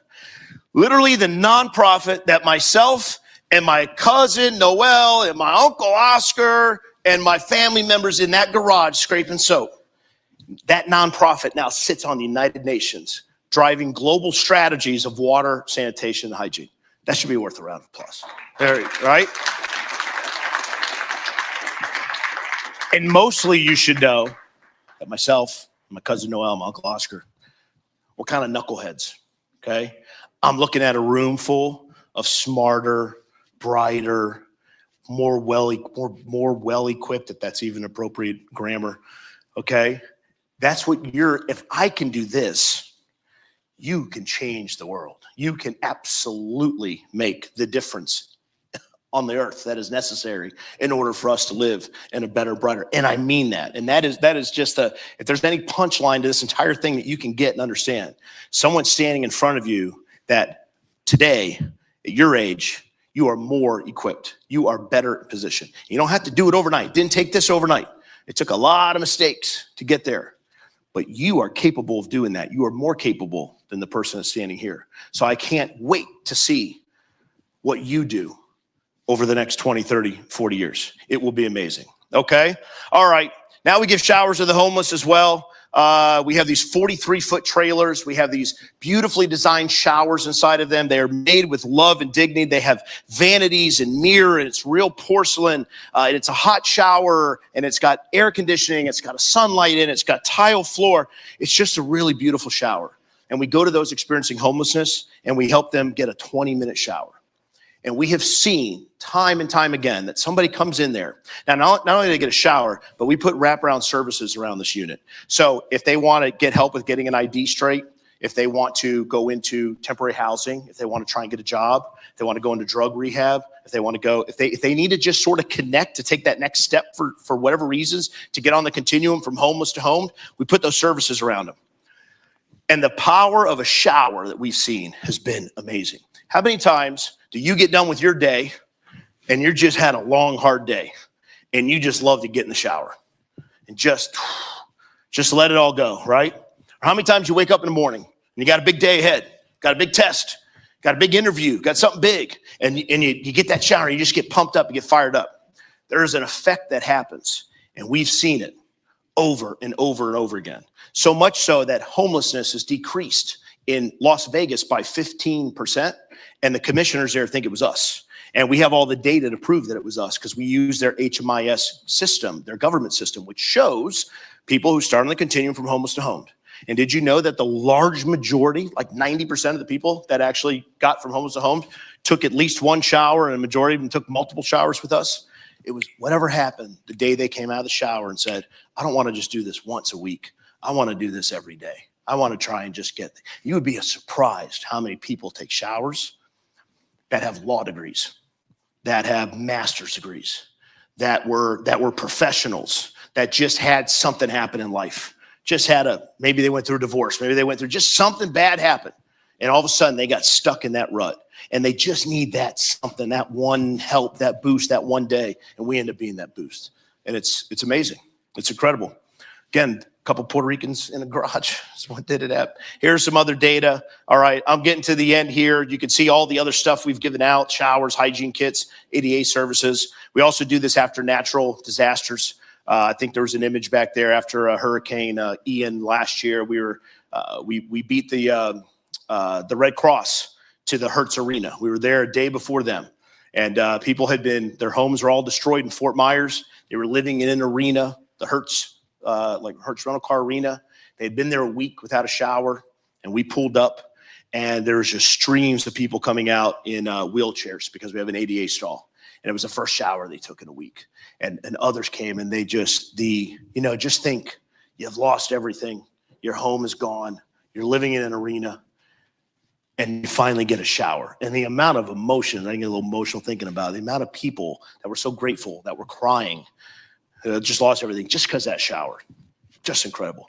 Literally the nonprofit that myself and my cousin Noel and my uncle Oscar and my family members in that garage scraping soap, that nonprofit now sits on the United Nations, driving global strategies of water, sanitation, and hygiene. That should be worth a round of applause. Right? And mostly you should know that myself, my cousin Noel, my uncle Oscar, we're kind of knuckleheads, okay? I'm looking at a room full of smarter, brighter, more well-equipped, if that's even appropriate grammar, okay? That's what if I can do this, you can change the world. You can absolutely make the difference on the earth that is necessary in order for us to live in a better, brighter. And I mean that. And that is just if there's any punchline to this entire thing that you can get and understand, someone standing in front of you that today, at your age, you are more equipped. You are better positioned. You don't have to do it overnight. Didn't take this overnight. It took a lot of mistakes to get there. But you are capable of doing that. You are more capable than the person that's standing here. So I can't wait to see what you do over the next 20, 30, 40 years. It will be amazing. Okay? All right. Now we give showers to the homeless as well. We have these 43-foot trailers. We have these beautifully designed showers inside of them. They are made with love and dignity. They have vanities and mirror, and it's real porcelain. And it's a hot shower, and it's got air conditioning. It's got a sunlight in it. It's got tile floor. It's just a really beautiful shower. And we go to those experiencing homelessness, and we help them get a 20-minute shower. And we have seen time and time again that somebody comes in there. Now, not only do they get a shower, but we put wraparound services around this unit. So if they want to get help with getting an ID straight, if they want to go into temporary housing, if they want to try and get a job, if they want to go into drug rehab, if they need to just sort of connect to take that next step for whatever reasons to get on the continuum from homeless to home, we put those services around them. And the power of a shower that we've seen has been amazing. How many times do you get done with your day and you just had a long, hard day and you just love to get in the shower and just let it all go, right? Or how many times you wake up in the morning and you got a big day ahead, got a big test, got a big interview, got something big, and you get that shower and you just get pumped up and get fired up. There is an effect that happens, and we've seen it over and over and over again. So much so that homelessness is decreased in Las Vegas by 15%, and the commissioners there think it was us. And we have all the data to prove that it was us because we use their HMIS system, their government system, which shows people who start on the continuum from homeless to homed. And did you know that the large majority, like 90% of the people that actually got from homeless to homed, took at least one shower, and a majority of them took multiple showers with us? It was whatever happened the day they came out of the shower and said, I don't want to just do this once a week. I want to do this every day. I want to try and just get, you would be surprised how many people take showers that have law degrees, that have master's degrees, that were professionals, that just had something happen in life, just had maybe they went through a divorce, maybe they went through just something bad happened. And all of a sudden they got stuck in that rut and they just need that something, that one help, that boost, that one day. And we end up being that boost. And it's amazing. It's incredible. Again, a couple Puerto Ricans in the garage. That's what did it at. Here's some other data. All right, I'm getting to the end here. You can see all the other stuff we've given out, showers, hygiene kits, ADA services. We also do this after natural disasters. I think there was an image back there after Hurricane Ian last year. We beat the Red Cross to the Hertz Arena. We were there a day before them. And people their homes were all destroyed in Fort Myers. They were living in an arena, the Hertz rental car arena. They had been there a week without a shower, and we pulled up, and there was just streams of people coming out in wheelchairs because we have an ADA stall. And it was the first shower they took in a week. And others came, and they just think you've lost everything. Your home is gone. You're living in an arena, and you finally get a shower. And the amount of emotion, I get a little emotional thinking about it, the amount of people that were so grateful, that were crying, just lost everything just because of that shower. Just incredible.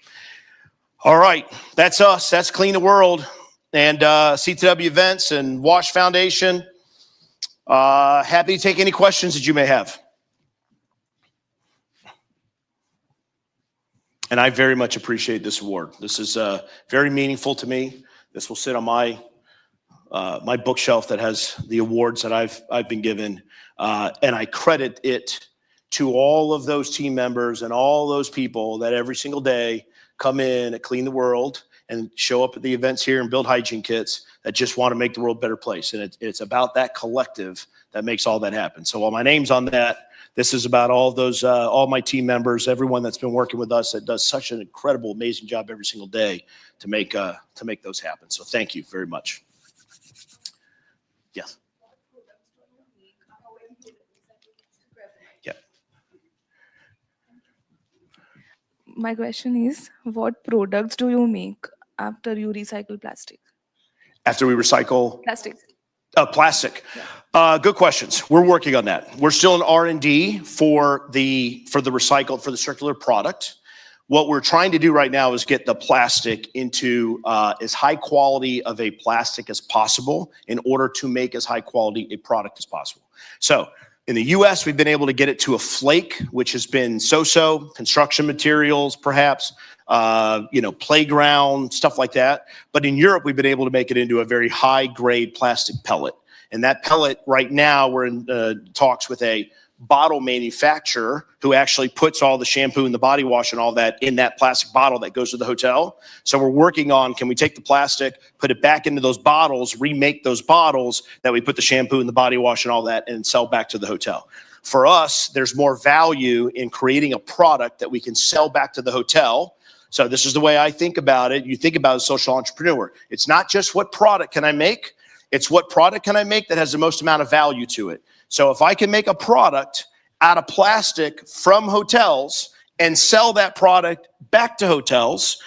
All right, that's us. That's Clean the World and CTW Events and Wash Foundation. Happy to take any questions that you may have. And I very much appreciate this award. This is very meaningful to me. This will sit on my bookshelf that has the awards that I've been given, and I credit it to all of those team members and all those people that every single day come in at Clean the World and show up at the events here and build hygiene kits that just want to make the world a better place. And it's about that collective that makes all that happen. So while my name's on that, this is about all those, all my team members, everyone that's been working with us that does such an incredible, amazing job every single day to make those happen. So thank you very much. Yes. Yeah. My question is, what products do you make after you recycle plastic? After we recycle? Plastic. Plastic. Yeah. Good questions. We're working on that. We're still in R&D for the circular product. What we're trying to do right now is get the plastic into as high quality of a plastic as possible in order to make as high quality a product as possible. So in the US, we've been able to get it to a flake, which has been so-so, construction materials, perhaps, playground, stuff like that. But in Europe, we've been able to make it into a very high-grade plastic pellet. And that pellet, right now, we're in talks with a bottle manufacturer who actually puts all the shampoo and the body wash and all that in that plastic bottle that goes to the hotel. So we're working on, can we take the plastic, put it back into those bottles, remake those bottles that we put the shampoo and the body wash and all that and sell back to the hotel. For us, there's more value in creating a product that we can sell back to the hotel. So this is the way I think about it. You think about a social entrepreneur. It's not just what product can I make, it's what product can I make that has the most amount of value to it. So if I can make a product out of plastic from hotels and sell that product back to hotels,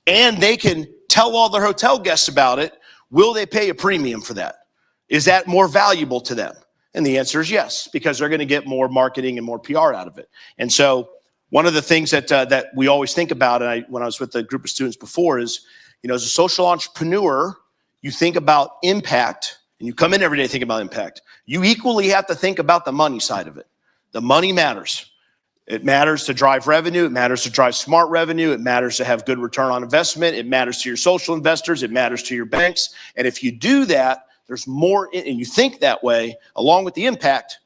and they can tell all their hotel guests about it, will they pay a premium for that? Is that more valuable to them? And the answer is yes, because they're going to get more marketing and more PR out of it. And so one of the things that we always think about, and when I was with a group of students before, is, as a social entrepreneur, you think about impact. And you come in every day thinking about impact. You equally have to think about the money side of it. The money matters. It matters to drive revenue. It matters to drive smart revenue. It matters to have good return on investment. It matters to your social investors. It matters to your banks. And if you do that, there's more, and you think that way, along with the impact,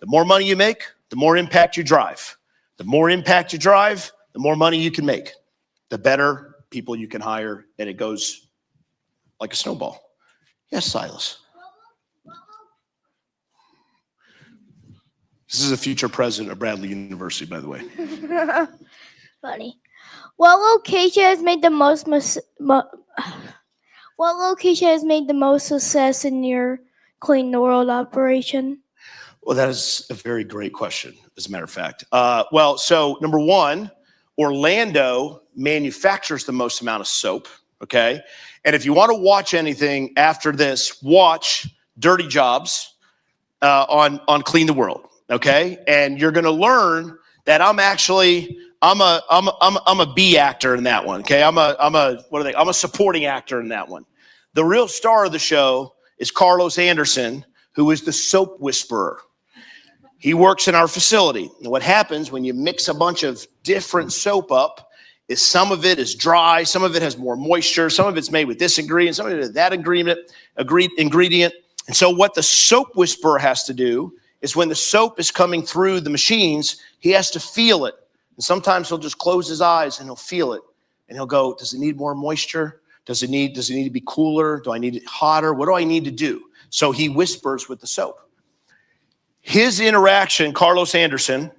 the more money you make, the more impact you drive. The more impact you drive, the more money you can make. The better people you can hire, and it goes like a snowball. Yes, Silas. This is a future president of Bradley University, by the way. Funny. What location has made the most success in your Clean the World operation? Well, that is a very great question, as a matter of fact. So number one, Orlando manufactures the most amount of soap, okay? And if you want to watch anything after this, watch Dirty Jobs on Clean the World, okay? And you're going to learn that I'm a B actor in that one, okay? I'm a supporting actor in that one. The real star of the show is Carlos Anderson, who is the soap whisperer. He works in our facility. And what happens when you mix a bunch of different soap up is some of it is dry, some of it has more moisture, some of it's made with this ingredient, some of it is that ingredient. And so what the soap whisperer has to do is when the soap is coming through the machines, he has to feel it. And sometimes he'll just close his eyes and he'll feel it. And he'll go, does it need more moisture? Does it need to be cooler? Do I need it hotter? What do I need to do? So he whispers with the soap. His interaction, Carlos Anderson,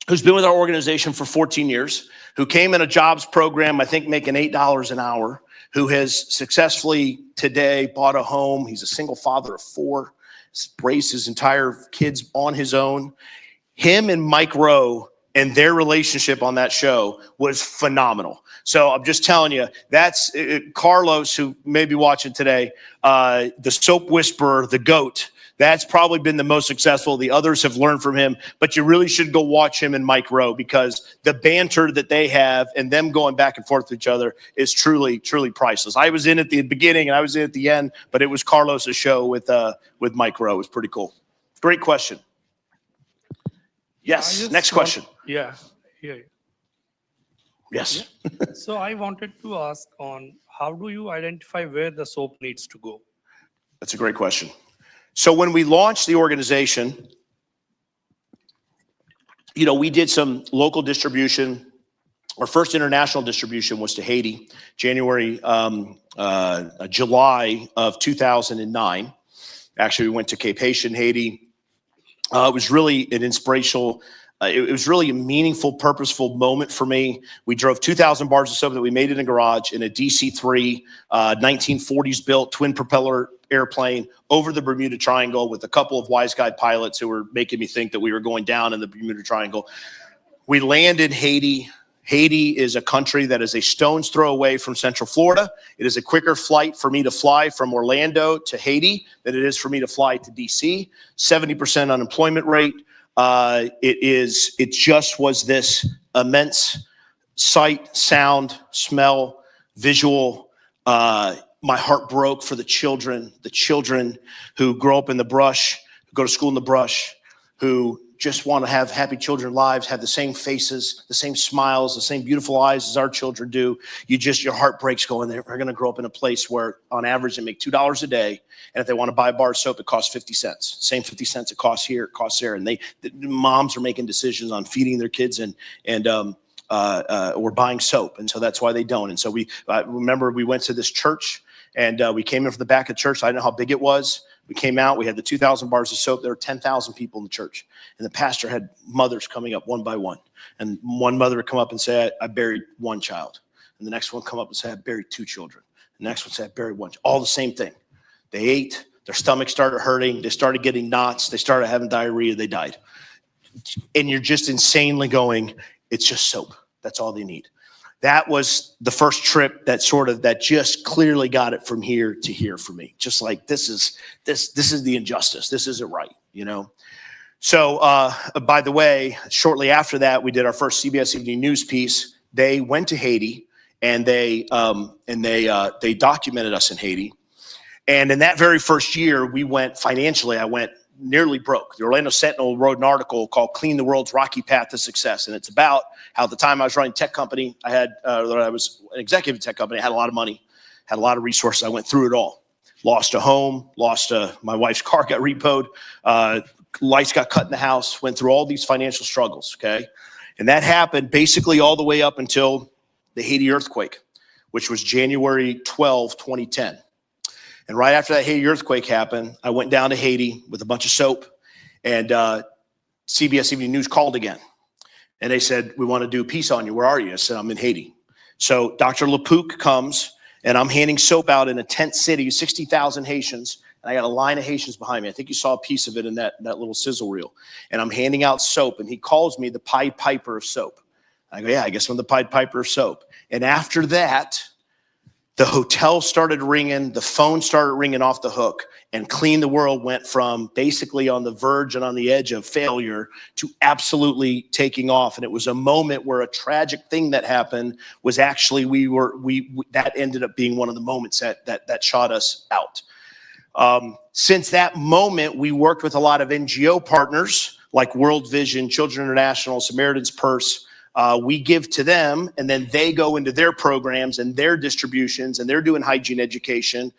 who's been with our organization for 14 years, who came in a jobs program, I think making $8 an hour, who has successfully today bought a home. He's a single father of 4, raised his entire kids on his own. Him and Mike Rowe and their relationship on that show was phenomenal. So I'm just telling you, that's Carlos, who may be watching today, the soap whisperer, the GOAT. That's probably been the most successful. The others have learned from him, but you really should go watch him and Mike Rowe because the banter that they have and them going back and forth with each other is truly, truly priceless. I was in at the beginning and I was in at the end, but it was Carlos's show with Mike Rowe. It was pretty cool. Great question. Yes. Next question. Yeah. Yes. So I wanted to ask on how do you identify where the soap needs to go? That's a great question. So when we launched the organization, we did some local distribution. Our first international distribution was to Haiti, July of 2009. Actually, we went to Cape Haitian, Haiti. It was really an inspirational, it was really a meaningful, purposeful moment for me. We drove 2,000 bars of soap that we made in a garage in a DC-3, 1940s built twin propeller airplane over the Bermuda Triangle with a couple of wise guy pilots who were making me think that we were going down in the Bermuda Triangle. We landed in Haiti. Haiti is a country that is a stone's throw away from Central Florida. It is a quicker flight for me to fly from Orlando to Haiti than it is for me to fly to DC. 70% unemployment rate. It just was this immense sight, sound, smell, visual. My heart broke for the children who grow up in the brush, who go to school in the brush, who just want to have happy children lives, have the same faces, the same smiles, the same beautiful eyes as our children do. Your heart breaks going, they're going to grow up in a place where on average they make $2 a day. And if they want to buy a bar of soap, it costs 50 cents. Same 50 cents it costs here, it costs there. And the moms are making decisions on feeding their kids or buying soap. And so that's why they don't. And so remember we went to this church and we came in from the back of church. I didn't know how big it was. We came out, we had the 2,000 bars of soap. There were 10,000 people in the church. And the pastor had mothers coming up one by one. And one mother would come up and say, I buried one child. And the next one come up and say, I buried 2 children. The next one said, I buried one. All the same thing. They ate, their stomach started hurting, they started getting knots, they started having diarrhea, they died. And you're just insanely going, it's just soap. That's all they need. That was the first trip that just clearly got it from here to here for me. Just like this is the injustice. This isn't right, So by the way, shortly after that, we did our first CBS Evening News piece. They went to Haiti and they documented us in Haiti. And in that very first year, I went nearly broke. The Orlando Sentinel wrote an article called Clean the World's Rocky Path to Success. And it's about how at the time I was running a tech company, I was an executive tech company, I had a lot of money, had a lot of resources. I went through it all. Lost a home, my wife's car got repoed, lights got cut in the house, went through all these financial struggles, okay? And that happened basically all the way up until the Haiti earthquake, which was January 12, 2010. And right after that Haiti earthquake happened, I went down to Haiti with a bunch of soap, and CBS Evening News called again. And they said, we want to do a piece on you. Where are you? I said, I'm in Haiti. So Dr. Lepouk comes, and I'm handing soap out in a tent city, 60,000 Haitians. And I got a line of Haitians behind me. I think you saw a piece of it in that little sizzle reel. And I'm handing out soap, and he calls me the Pied Piper of soap. I go, yeah, I guess I'm the Pied Piper of soap. And after that, the hotel started ringing, the phone started ringing off the hook, and Clean the World went from basically on the verge and on the edge of failure to absolutely taking off. And it was a moment where a tragic thing that happened was actually that ended up being one of the moments that shot us out. Since that moment, we worked with a lot of NGO partners like World Vision, Children International, Samaritan's Purse. We give to them, and then they go into their programs and their distributions, and they're doing hygiene education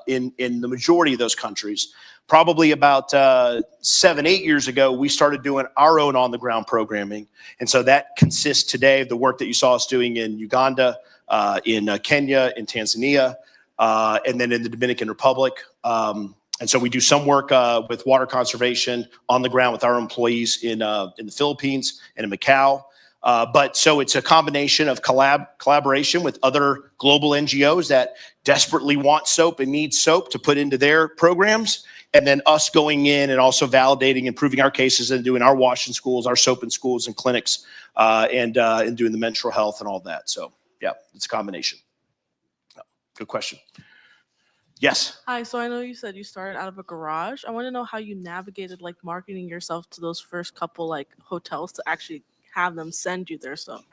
in the majority of those countries. Probably about 7-8 years ago, we started doing our own on-the-ground programming. And so that consists today of the work that you saw us doing in Uganda, in Kenya, in Tanzania, and then in the Dominican Republic. And so we do some work with water conservation on the ground with our employees in the Philippines and in Macau. But so it's a combination of collaboration with other global NGOs that desperately want soap and need soap to put into their programs. And then us going in and also validating and proving our cases and doing our wash in schools, our soap in schools and clinics, and doing the menstrual health and all that. So yeah, it's a combination. Good question. Yes. Hi, so I know you said you started out of a garage. I want to know how you navigated like marketing yourself to those first couple like hotels to actually have them send you their stuff.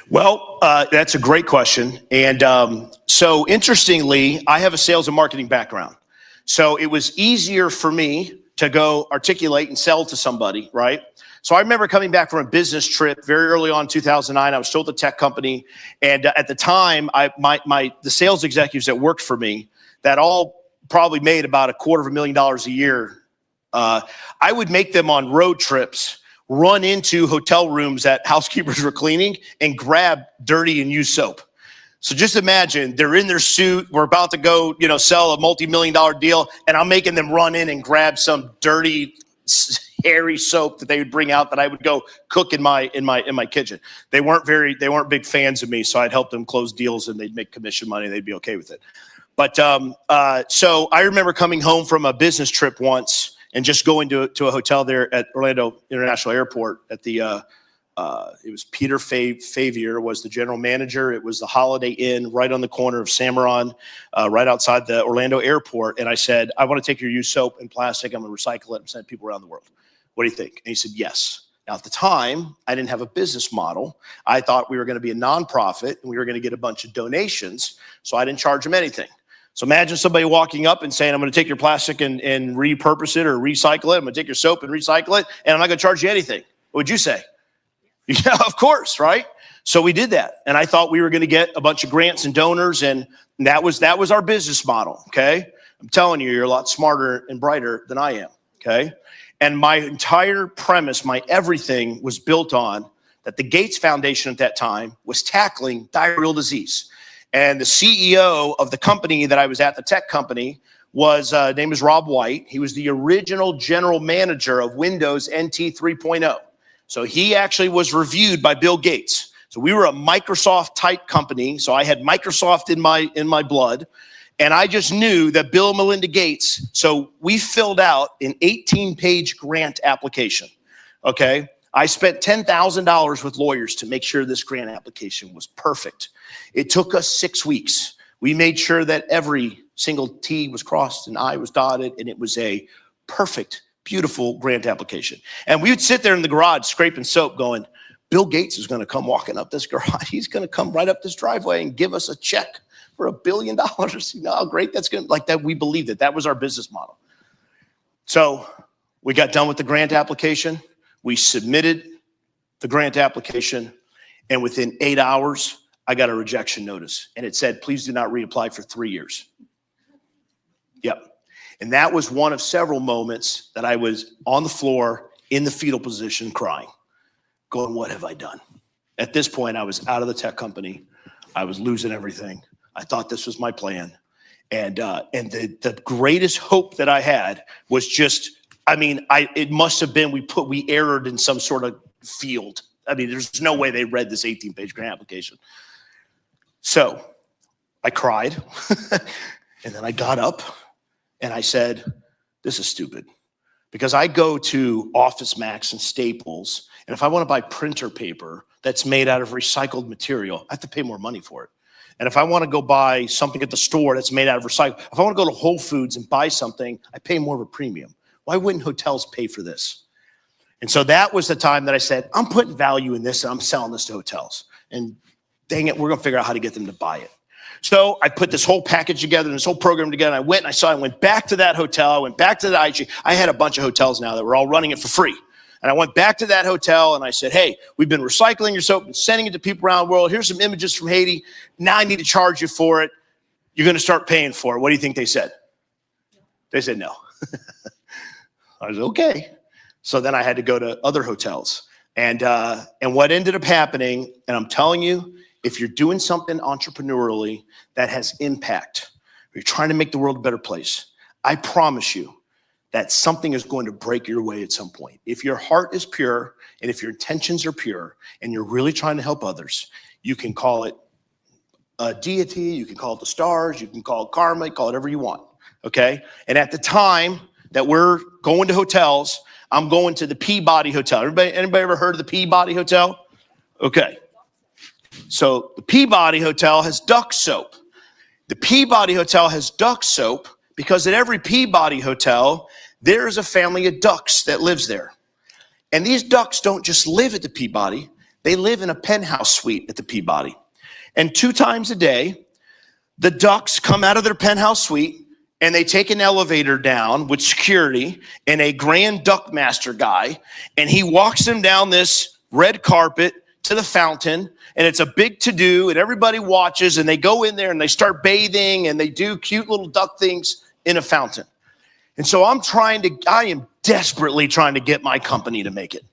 Well, that's a great question. And so interestingly, I have a sales and marketing background. So it was easier for me to go articulate and sell to somebody, right? So I remember coming back from a business trip very early on in 2009. I was still at the tech company. And at the time, the sales executives that worked for me that all probably made about $250,000 a year, I would make them on road trips run into hotel rooms that housekeepers were cleaning and grab dirty and used soap. So just imagine they're in their suit. We're about to go, sell a multi-million-dollar deal, and I'm making them run in and grab some dirty, hairy soap that they would bring out that I would go cook in my kitchen. They weren't big fans of me, so I'd help them close deals, and they'd make commission money. They'd be okay with it. But so I remember coming home from a business trip once and just going to a hotel there at Orlando International Airport at the it was Peter Favier was the general manager. It was the Holiday Inn right on the corner of Samaron, right outside the Orlando airport. And I said, I want to take your used soap and plastic. I'm going to recycle it and send people around the world. What do you think? And he said, yes. Now, at the time, I didn't have a business model. I thought we were going to be a nonprofit and we were going to get a bunch of donations. So I didn't charge them anything. So imagine somebody walking up and saying, I'm going to take your plastic and repurpose it or recycle it. I'm going to take your soap and recycle it, and I'm not going to charge you anything. What would you say? Yeah, of course, right? So we did that. And I thought we were going to get a bunch of grants and donors, and that was our business model, okay? I'm telling you, you're a lot smarter and brighter than I am, okay? And my entire premise, my everything was built on that the Gates Foundation at that time was tackling diarrheal disease. And the CEO of the company that I was at, the tech company, name is Rob White. He was the original general manager of Windows NT 3.0. So he actually was reviewed by Bill Gates. So we were a Microsoft type company. So I had Microsoft in my blood. And I just knew that Bill and Melinda Gates. So we filled out an 18-page grant application. Okay. I spent $10,000 with lawyers to make sure this grant application was perfect. It took us 6 weeks. We made sure that every single T was crossed and I was dotted, and it was a perfect, beautiful grant application. And we would sit there in the garage scraping soap going, Bill Gates is going to come walking up this garage. He's going to come right up this driveway and give us a check for $1 billion. You know how great that's going to, like that. We believed it. That was our business model. So we got done with the grant application. We submitted the grant application, and within 8 hours, I got a rejection notice. And it said, please do not reapply for 3 years. Yep. And that was one of several moments that I was on the floor in the fetal position crying, going, what have I done? At this point, I was out of the tech company. I was losing everything. I thought this was my plan. And the greatest hope that I had was just, it must have been we erred in some sort of field. I mean, there's no way they read this 18-page grant application. So I cried, and then I got up, And I said, this is stupid. Because I go to Office Max and Staples, and if I want to buy printer paper that's made out of recycled material, I have to pay more money for it. And if I want to go buy something at the store that's made out of recycled, if I want to go to Whole Foods and buy something, I pay more of a premium. Why wouldn't hotels pay for this? And so that was the time that I said, I'm putting value in this and I'm selling this to hotels. And dang it, we're going to figure out how to get them to buy it. So I put this whole package together, this whole program together. And I went back to that hotel. I went back to the IG. I had a bunch of hotels now that were all running it for free. And I went back to that hotel and I said, hey, we've been recycling your soap and sending it to people around the world. Here's some images from Haiti. Now I need to charge you for it. You're going to start paying for it. What do you think they said? They said no. I was okay. So then I had to go to other hotels. And what ended up happening, and I'm telling you, if you're doing something entrepreneurially that has impact, or you're trying to make the world a better place, I promise you that something is going to break your way at some point. If your heart is pure, and if your intentions are pure, and you're really trying to help others, you can call it a deity, you can call it the stars, you can call it karma, call it whatever you want, okay? And at the time that we're going to hotels, I'm going to the Peabody Hotel. Anybody ever heard of the Peabody Hotel? Okay. So the Peabody Hotel has duck soap. The Peabody Hotel has duck soap because at every Peabody Hotel, there is a family of ducks that lives there. And these ducks don't just live at the Peabody. They live in a penthouse suite at the Peabody. And 2 times a day, the ducks come out of their penthouse suite and they take an elevator down with security and a grand duck master guy. And he walks them down this red carpet to the fountain, and it's a big to-do, and everybody watches, and they go in there and they start bathing and they do cute little duck things in a fountain. And so I am desperately trying to get my company to make it.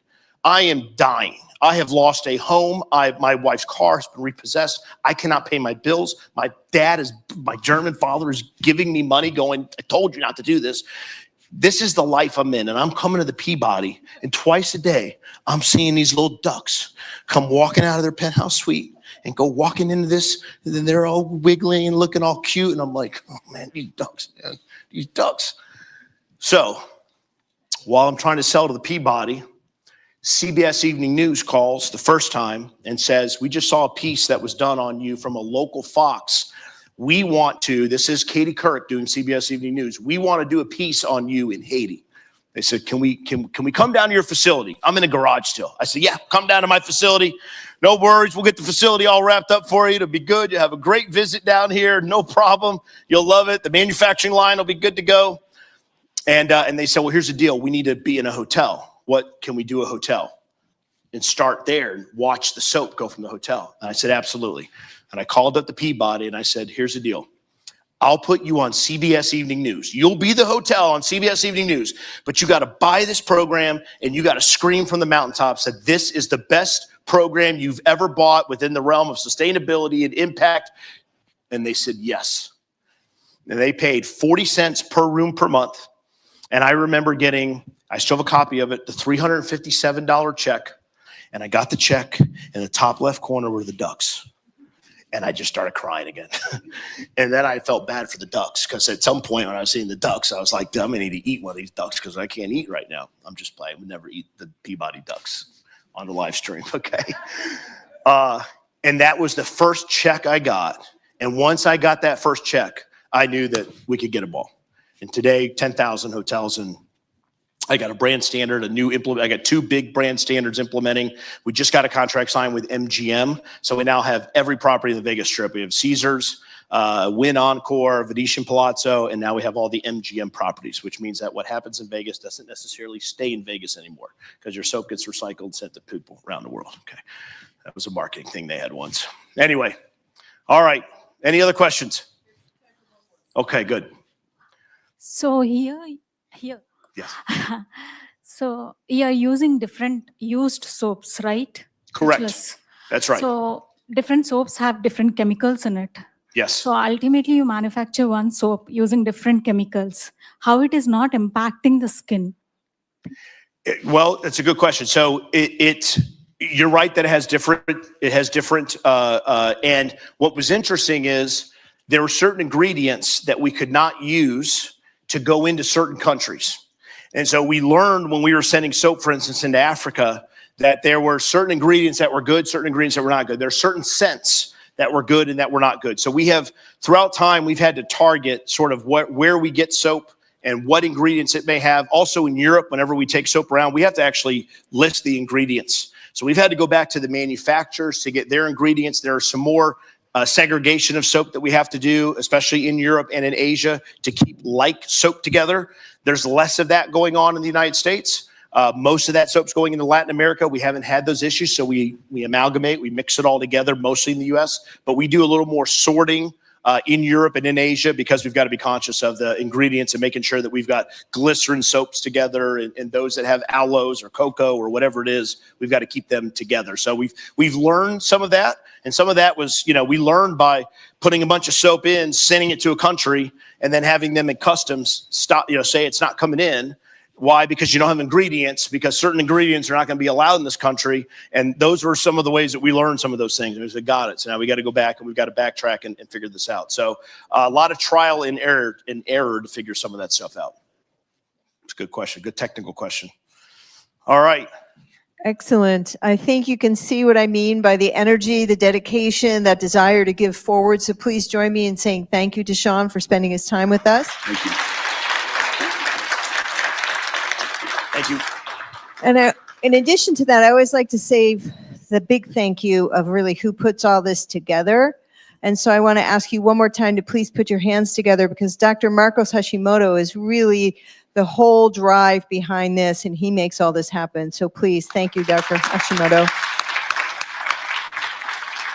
I am dying. I have lost a home. My wife's car has been repossessed. I cannot pay my bills. My German father is giving me money going, I told you not to do this. This is the life I'm in, and I'm coming to the Peabody, and twice a day, I'm seeing these little ducks come walking out of their penthouse suite and go walking into this, and then they're all wiggling and looking all cute, and I'm like, oh man, these ducks, man, these ducks. So while I'm trying to sell to the Peabody, CBS Evening News calls the first time and says, we just saw a piece that was done on you from a local Fox. We want to, this is Katie Couric doing CBS Evening News. We want to do a piece on you in Haiti. They said, can we come down to your facility? I'm in a garage still. I said, yeah, come down to my facility. No worries. We'll get the facility all wrapped up for you. It'll be good. You'll have a great visit down here. No problem. You'll love it. The manufacturing line will be good to go. And they said, well, here's the deal. We need to be in a hotel. What can we do a hotel? And start there and watch the soap go from the hotel. And I said, absolutely. And I called up the Peabody and I said, here's the deal. I'll put you on CBS Evening News. You'll be the hotel on CBS Evening News, but you got to buy this program and you got to scream from the mountaintops that this is the best program you've ever bought within the realm of sustainability and impact. And they said, yes. And they paid 40 cents per room per month. And I remember I still have a copy of it, the $357 check. And I got the check, in the top left corner were the ducks. And I just started crying again. And then I felt bad for the ducks because at some point when I was seeing the ducks, I was like, I'm going to need to eat one of these ducks because I can't eat right now. I'm just playing. I would never eat the Peabody ducks on the live stream, okay? And that was the first check I got. And once I got that first check, I knew that we could get a ball. And today, 10,000 hotels, and I got a brand standard, I got 2 big brand standards implementing. We just got a contract signed with MGM. So we now have every property in the Vegas Strip. We have Caesars, Wynn Encore, Venetian Palazzo, and now we have all the MGM properties, which means that what happens in Vegas doesn't necessarily stay in Vegas anymore because your soap gets recycled and sent to people around the world. Okay. That was a marketing thing they had once. Anyway. All right. Any other questions? Okay, good. So here. Yes. So you're using different used soaps, right? Correct. That's right. So different soaps have different chemicals in it. Yes. So ultimately you manufacture one soap using different chemicals. How it is not impacting the skin? Well, that's a good question. So you're right that it has different, and what was interesting is there were certain ingredients that we could not use to go into certain countries. And so we learned when we were sending soap, for instance, into Africa, that there were certain ingredients that were good, certain ingredients that were not good. There are certain scents that were good and that were not good. So we have, throughout time, we've had to target sort of where we get soap and what ingredients it may have. Also in Europe, whenever we take soap around, we have to actually list the ingredients. So we've had to go back to the manufacturers to get their ingredients. There are some more segregation of soap that we have to do, especially in Europe and in Asia, to keep like soap together. There's less of that going on in the United States. Most of that soap's going into Latin America. We haven't had those issues, so we amalgamate, we mix it all together, mostly in the US, but we do a little more sorting in Europe and in Asia because we've got to be conscious of the ingredients and making sure that we've got glycerin soaps together and those that have aloes or cocoa or whatever it is, we've got to keep them together. So we've learned some of that, and some of that was, we learned by putting a bunch of soap in, sending it to a country, and then having them in customs stop, say it's not coming in. Why? Because you don't have ingredients, because certain ingredients are not going to be allowed in this country. And those were some of the ways that we learned some of those things. And we said, got it. So now we got to go back and we've got to backtrack and figure this out. So a lot of trial and error to figure some of that stuff out. It's a good question. Good technical question. All right. Excellent. I think you can see what I mean by the energy, the dedication, that desire to give forward. So please join me in saying thank you to Shawn for spending his time with us. Thank you. Thank you. And in addition to that, I always like to say the big thank you of really who puts all this together. And so I want to ask you one more time to please put your hands together, because Dr. Marcos Hashimoto is really the whole drive behind this, and he makes all this happen. So please, thank you, Dr. Hashimoto.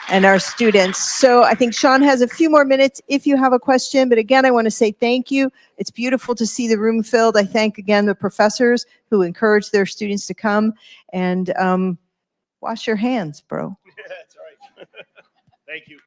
And our students. So I think Shawn has a few more minutes if you have a question. But again, I want to say thank you. It's beautiful to see the room filled. I thank again the professors who encourage their students to come. And wash your hands, bro. That's right. Thank you.